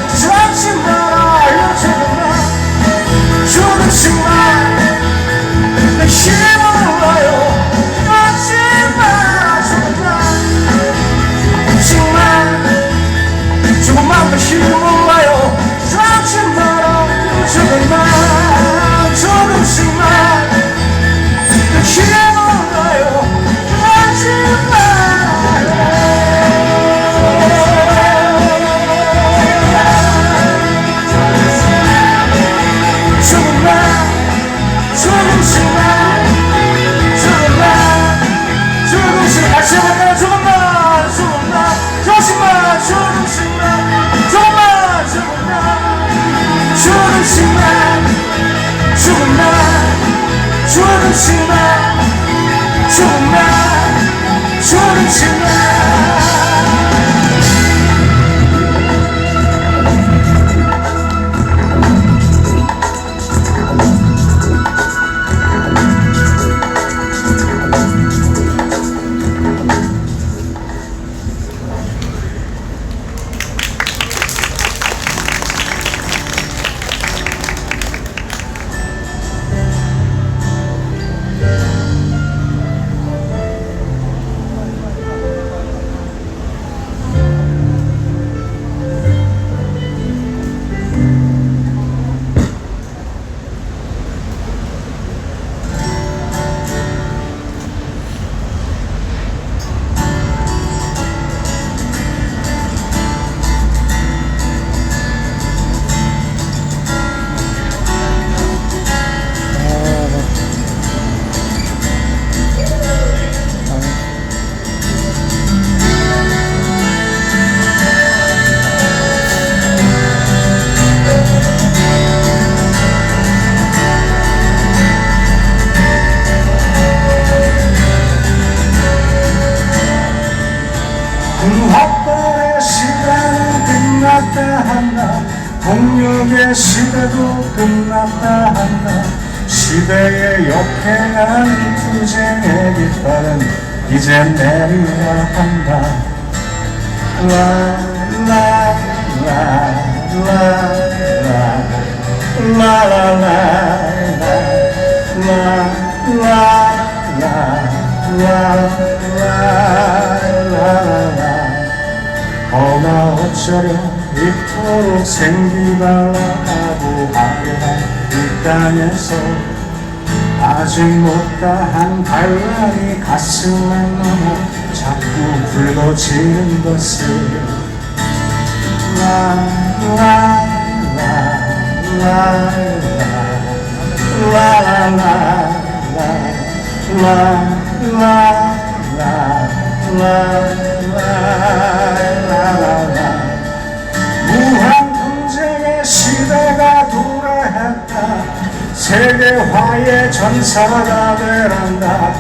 잡지 말아요. 조금씩만 내 힘을 내요. 잡지 말아요. 조금만 더 힘을 내요. 잡지 말아요. 조금씩만 내 힘을 내요. 잡지 말아요. 동력의 시대도 끝났다 한다. 시대의 역행한 투쟁의 깃발은 이제 내려야 한다. 라라라라 어나 어쩌려 이토록 생기발랄하고 화려한 이 땅에서 아직 못다한 반란이 가슴을 넘어 자꾸 붉어지는 것을 무한 경쟁의 시대가 도래했다. 세계화의 전사가 되란다.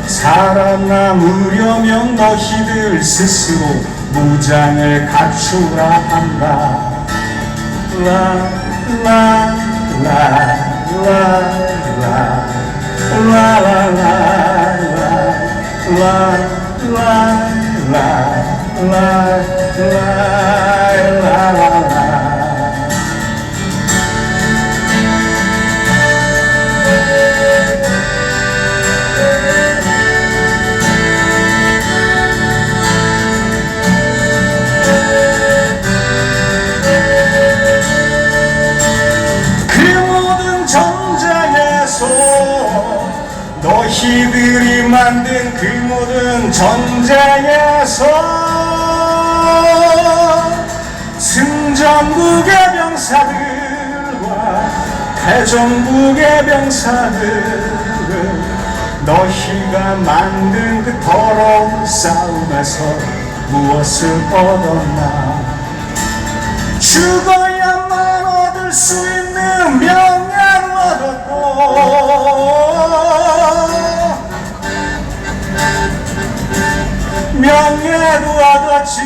살아남으려면 너희들 스스로 무장을 갖추라 한다. 너희들이 만든 그 모든 전쟁에서 승전국의 병사들과 패전국의 병사들은 너희가 만든 그 더러운 싸움에서 무엇을 얻었나. 죽어야만 얻을 수 있는 명예를 얻었고 명예도 얻었지.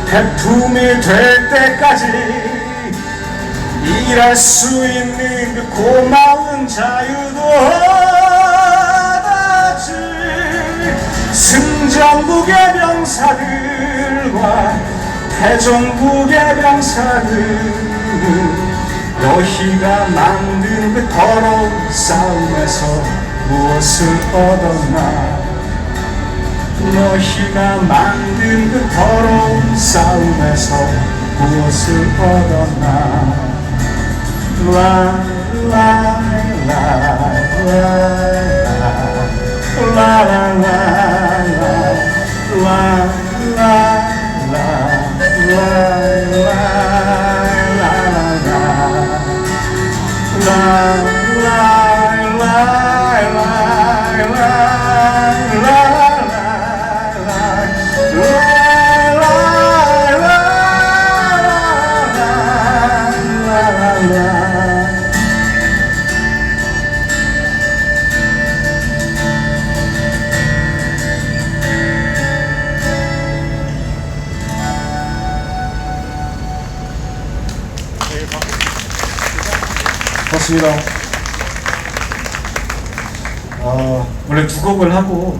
대품이 될 때까지 일할 수 있는 그 고마운 자유도 얻었지. 승전국의 병사들과 패전국의 병사들은 너희가 만든 그 더러운 싸움에서 무엇을 얻었나. 너희가 만든 그 더러운 싸움에서 무엇을 얻었나. 고맙습니다. 원래 두 곡을 하고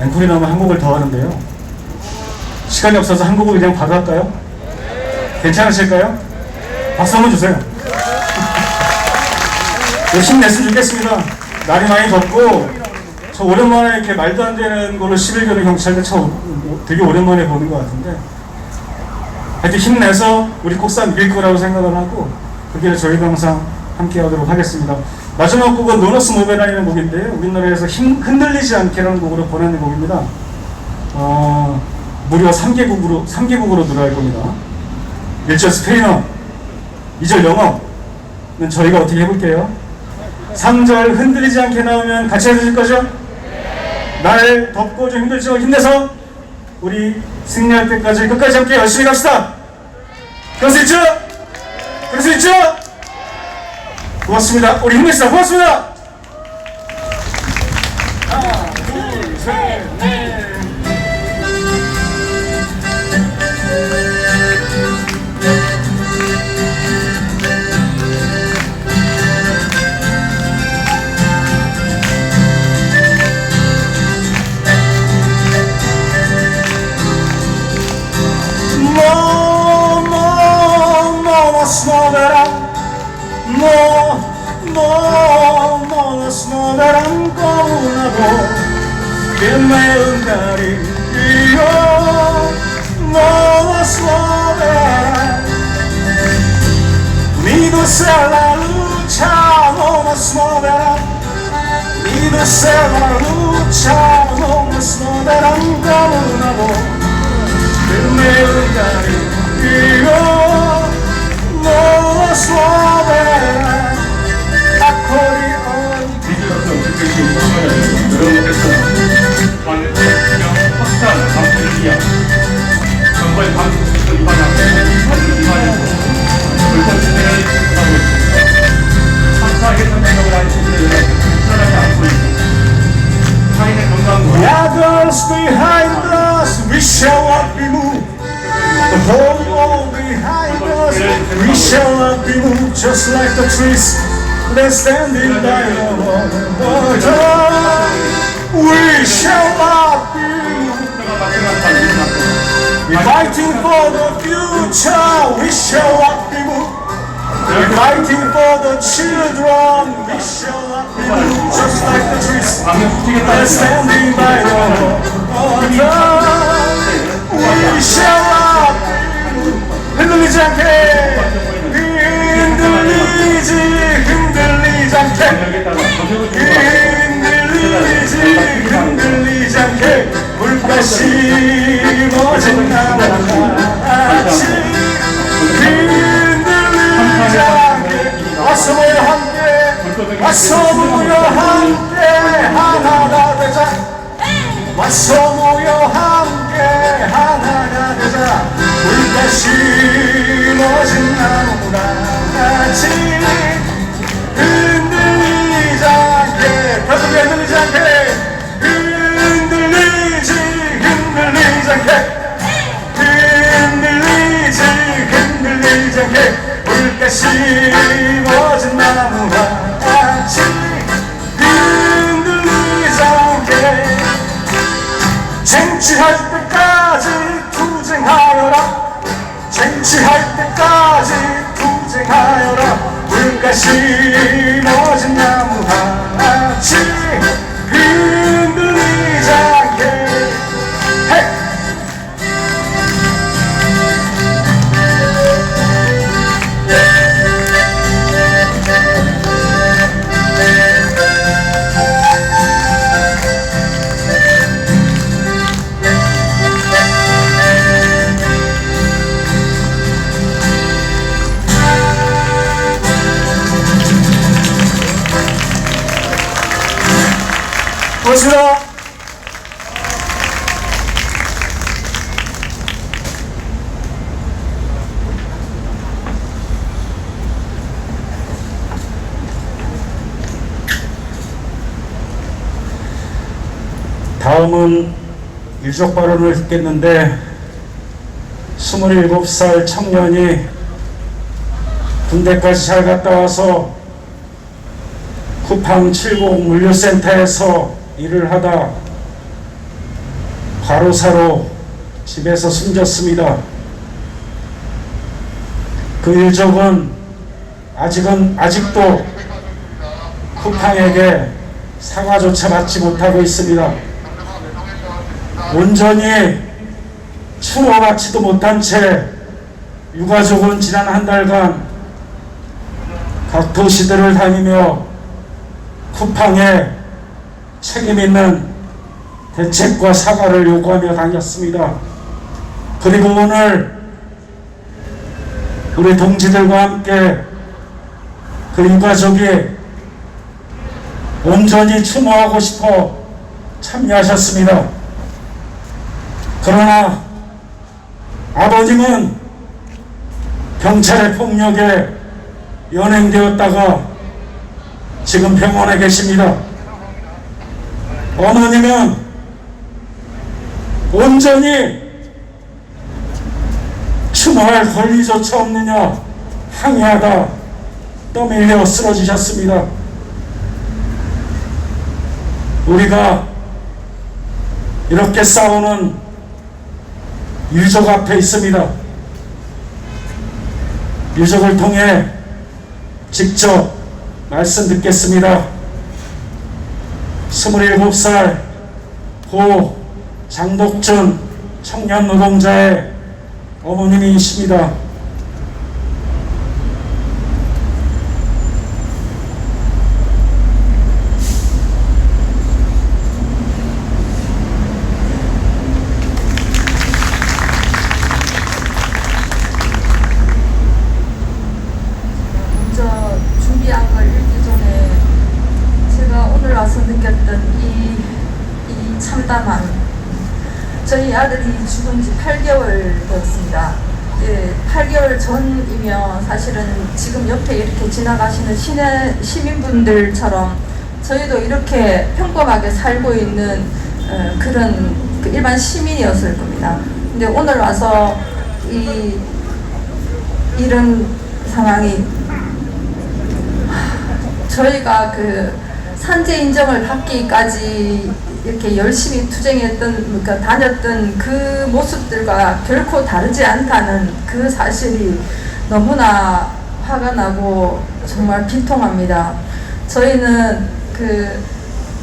앵콜이 나오면 한 곡을 더 하는데요. 시간이 없어서 한 곡을 그냥 바로 할까요? 괜찮으실까요? 박수 한번 주세요. 힘냈으면 좋겠습니다. 날이 많이 덥고 저 오랜만에 이렇게 말도 안 되는 걸로 11개월 경찰대 되게 오랜만에 보는 것 같은데 하여튼 힘내서 우리 꼭 이길 거라고 생각을 하고 그게 저희도 항상 함께 하도록 하겠습니다. 마지막 곡은 노너스 모베라이라는 곡인데요. 우리나라에서 흔들리지 않게라는 곡으로 보내는 곡입니다. 무려 3개국으로 들어갈 겁니다. 1절 스페인어, 2절 영어는 저희가 어떻게 해볼게요. 3절 흔들리지 않게 나오면 같이 해주실 거죠? 날 덥고 좀 힘들지만 힘내서 우리 승리할 때까지 끝까지 함께 열심히 갑시다. 그럴 수 있죠? 그럴 수 있죠? 고맙습니다. 우리 힘냅시다. 고맙습니다. 하나, 둘, 셋, 넷. 매운 다리 위로 너와 수업해라 Mido se la lucha no nos moverá Mido se la lucha no nos moverá como una voz 매운 다리 위로 너와 수업해라 아코디언 여러분께서 관대경 확산 방송을 위한 정부의 방송을 위반하고 위반해서 불법 집행을 하고 있습니다. 3차 개선 작업을 한 시민들은 불편하지 않고 있고 타인의 건강과 Others behind us, we shall not be moved. The whole world behind us, we shall not be moved. Just like the trees, they're standing by the water. We shall not be moved. We're fighting for the future, we shall not be moved. We're fighting for the children, we shall not be moved. Just like the trees, they're standing by the water. We shall not be moved. 흔들리지 않게, 흔들리지 않게, 흔들리지 않게 물가시 멎은 나무같이 흔들리지 않게 와서 모여 함께 와서 모여 함께 하나가 되자 와서 모여 함께 하나가 되자 물가시 멎은 나무같이 흔들리지 않게 가슴이 흔들리지 않게 흔들리지 않게 흔들리지 않게 물가시 멎은 나무와 같이 흔들리지 않게 쟁취할 때까지 투쟁하여라 쟁취할 때까지 투쟁하여라 물가시 멎은 나무와 같이 흔들리지 않게 hey! 고맙습니다. 다음은 유족 발언을 듣겠는데 27살 청년이 군대까지 잘 갔다 와서 쿠팡 70 물류센터에서 일을 하다 과로사로 집에서 숨졌습니다. 그 일족은 아직도 쿠팡에게 사과조차 받지 못하고 있습니다. 온전히 추모받지도 못한 채 유가족은 지난 한 달간 각 도시들을 다니며 쿠팡에 책임있는 대책과 사과를 요구하며 다녔습니다. 그리고 오늘 우리 동지들과 함께 그 유가족이 온전히 추모하고 싶어 참여하셨습니다. 그러나 아버님은 경찰의 폭력에 연행되었다가 지금 병원에 계십니다. 어머님은 온전히 추모할 권리조차 없느냐 항의하다 떠밀려 쓰러지셨습니다. 우리가 이렇게 싸우는 유족 앞에 있습니다. 유족을 통해 직접 말씀 듣겠습니다. 27살 고 장덕준 청년 노동자의 어머님이십니다. 먼저 준비한 걸 읽기 전에 제가 오늘 와서 느꼈던 이 참담함. 저희 아들이 죽은 지 8개월 되었습니다. 8개월 전이면 사실은 지금 옆에 이렇게 지나가시는 시민분들처럼 저희도 이렇게 평범하게 살고 있는 그런 일반 시민이었을 겁니다. 근데 오늘 와서 이런 상황이 저희가 그 산재 인정을 받기까지 이렇게 열심히 투쟁했던, 그러니까 다녔던 그 모습들과 결코 다르지 않다는 그 사실이 너무나 화가 나고 정말 비통합니다. 저희는 그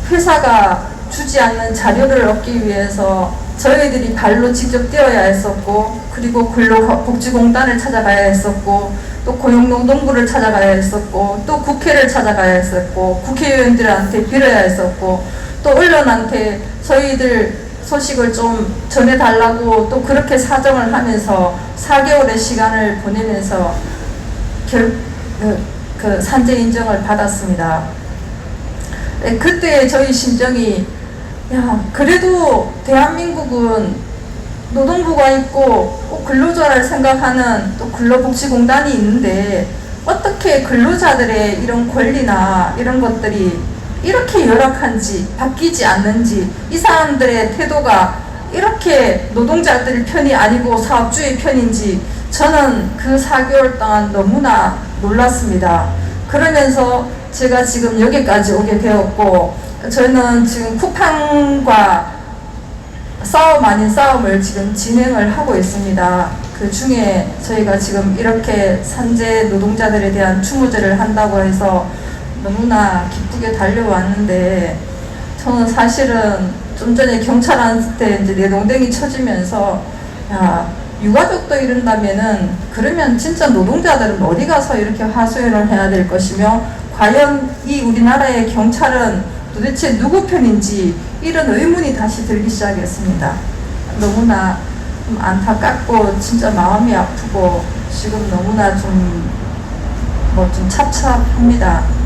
회사가 주지 않는 자료를 얻기 위해서 저희들이 발로 직접 뛰어야 했었고, 그리고 근로복지공단을 찾아가야 했었고, 또 고용노동부를 찾아가야 했었고, 또 국회를 찾아가야 했었고, 국회의원들한테 빌어야 했었고, 또 언론한테 저희들 소식을 좀 전해달라고 또 그렇게 사정을 하면서 4개월의 시간을 보내면서 그 산재 인정을 받았습니다. 그때 저희 심정이, 야, 그래도 대한민국은 노동부가 있고 꼭 근로자를 생각하는 또 근로복지공단이 있는데 어떻게 근로자들의 이런 권리나 이런 것들이 이렇게 열악한지, 바뀌지 않는지, 이 사람들의 태도가 이렇게 노동자들 편이 아니고 사업주의 편인지 저는 그 4개월 동안 너무나 놀랐습니다. 그러면서 제가 지금 여기까지 오게 되었고, 저는 지금 쿠팡과 싸움 아닌 싸움을 지금 진행을 하고 있습니다. 그 중에 저희가 지금 이렇게 산재 노동자들에 대한 추모제를 한다고 해서 너무나 기쁘게 달려왔는데, 저는 사실은 좀 전에 경찰한테 이제 내동댕이 쳐지면서, 야, 유가족도 이런다면은 그러면 진짜 노동자들은 어디 가서 이렇게 하소연을 해야 될 것이며, 과연 이 우리나라의 경찰은 도대체 누구 편인지 이런 의문이 다시 들기 시작했습니다. 너무나 좀 안타깝고 진짜 마음이 아프고 지금 너무나 좀 찹찹합니다.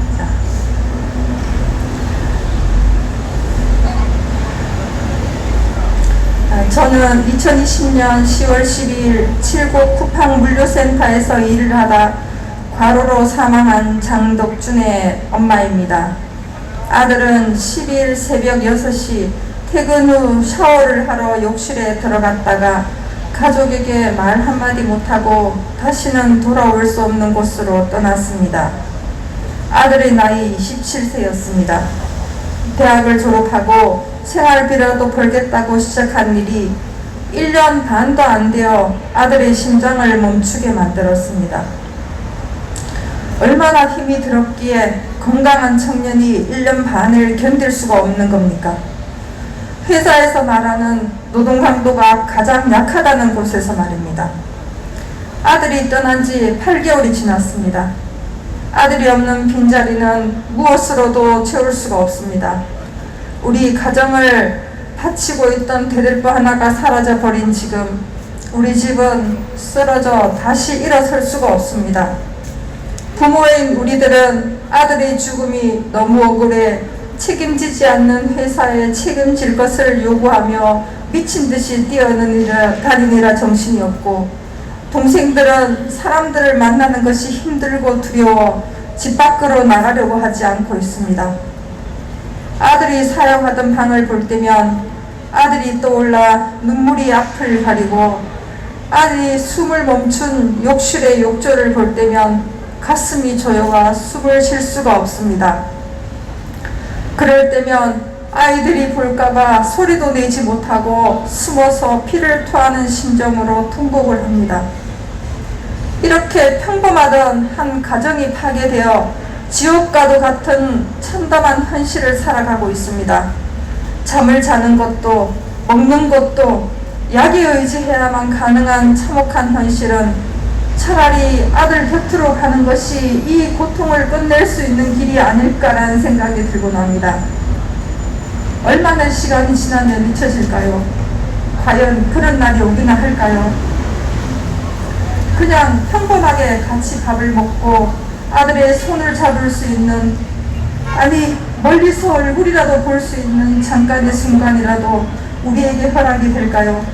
저는 2020년 10월 12일 칠곡 쿠팡 물류센터에서 일을 하다 과로로 사망한 장덕준의 엄마입니다. 아들은 10일 새벽 6시 퇴근 후 샤워를 하러 욕실에 들어갔다가 가족에게 말 한마디 못하고 다시는 돌아올 수 없는 곳으로 떠났습니다. 아들의 나이 27세였습니다. 대학을 졸업하고 생활비라도 벌겠다고 시작한 일이 1년 반도 안 되어 아들의 심장을 멈추게 만들었습니다. 얼마나 힘이 들었기에 건강한 청년이 1년 반을 견딜 수가 없는 겁니까? 회사에서 말하는 노동 강도가 가장 약하다는 곳에서 말입니다. 아들이 떠난 지 8개월이 지났습니다. 아들이 없는 빈자리는 무엇으로도 채울 수가 없습니다. 우리 가정을 바치고 있던 대들보 하나가 사라져버린 지금 우리 집은 쓰러져 다시 일어설 수가 없습니다. 부모인 우리들은 아들의 죽음이 너무 억울해 책임지지 않는 회사에 책임질 것을 요구하며 미친 듯이 뛰어다니느라 정신이 없고, 동생들은 사람들을 만나는 것이 힘들고 두려워 집 밖으로 나가려고 하지 않고 있습니다. 아들이 사용하던 방을 볼 때면 아들이 떠올라 눈물이 앞을 가리고, 아들이 숨을 멈춘 욕실의 욕조를 볼 때면 가슴이 조여와 숨을 쉴 수가 없습니다. 그럴 때면 아이들이 볼까봐 소리도 내지 못하고 숨어서 피를 토하는 심정으로 통곡을 합니다. 이렇게 평범하던 한 가정이 파괴되어 지옥과도 같은 참담한 현실을 살아가고 있습니다. 잠을 자는 것도 먹는 것도 약에 의지해야만 가능한 참혹한 현실은 차라리 아들 곁으로 가는 것이 이 고통을 끝낼 수 있는 길이 아닐까라는 생각이 들곤 합니다. 얼마나 시간이 지나면 잊혀질까요? 과연 그런 날이 오기나 할까요? 그냥 평범하게 같이 밥을 먹고 아들의 손을 잡을 수 있는, 아니 멀리서 얼굴이라도 볼 수 있는 잠깐의 순간이라도 우리에게 허락이 될까요?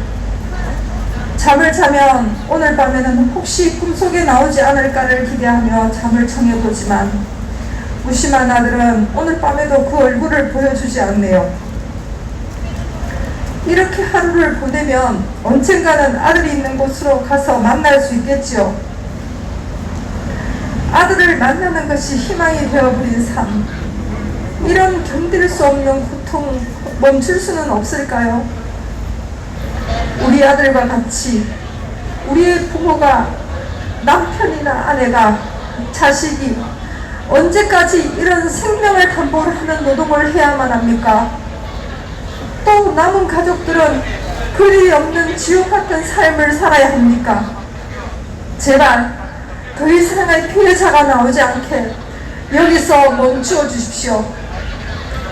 잠을 자면 오늘 밤에는 혹시 꿈속에 나오지 않을까를 기대하며 잠을 청해보지만 무심한 아들은 오늘 밤에도 그 얼굴을 보여주지 않네요. 이렇게 하루를 보내면 언젠가는 아들이 있는 곳으로 가서 만날 수 있겠지요. 아들을 만나는 것이 희망이 되어버린 삶, 이런 견딜 수 없는 고통 멈출 수는 없을까요? 우리 아들과 같이 우리의 부모가, 남편이나 아내가, 자식이 언제까지 이런 생명을 담보로 하는 노동을 해야만 합니까? 또 남은 가족들은 그리 없는 지옥 같은 삶을 살아야 합니까? 제발 더 이상의 피해자가 나오지 않게 여기서 멈추어 주십시오.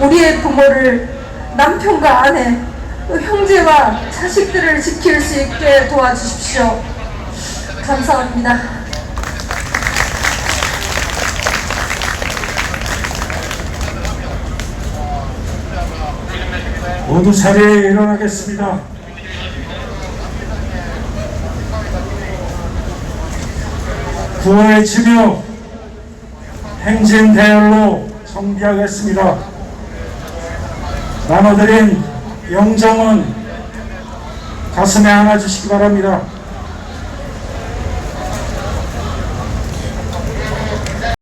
우리의 부모를, 남편과 아내, 형제와 자식들을 지킬 수 있게 도와주십시오. 감사합니다. 모두 자리에 일어나겠습니다. 구호외치며 행진 대열로 정비하겠습니다. 나눠드린 영정은 가슴에 안아주시기 바랍니다.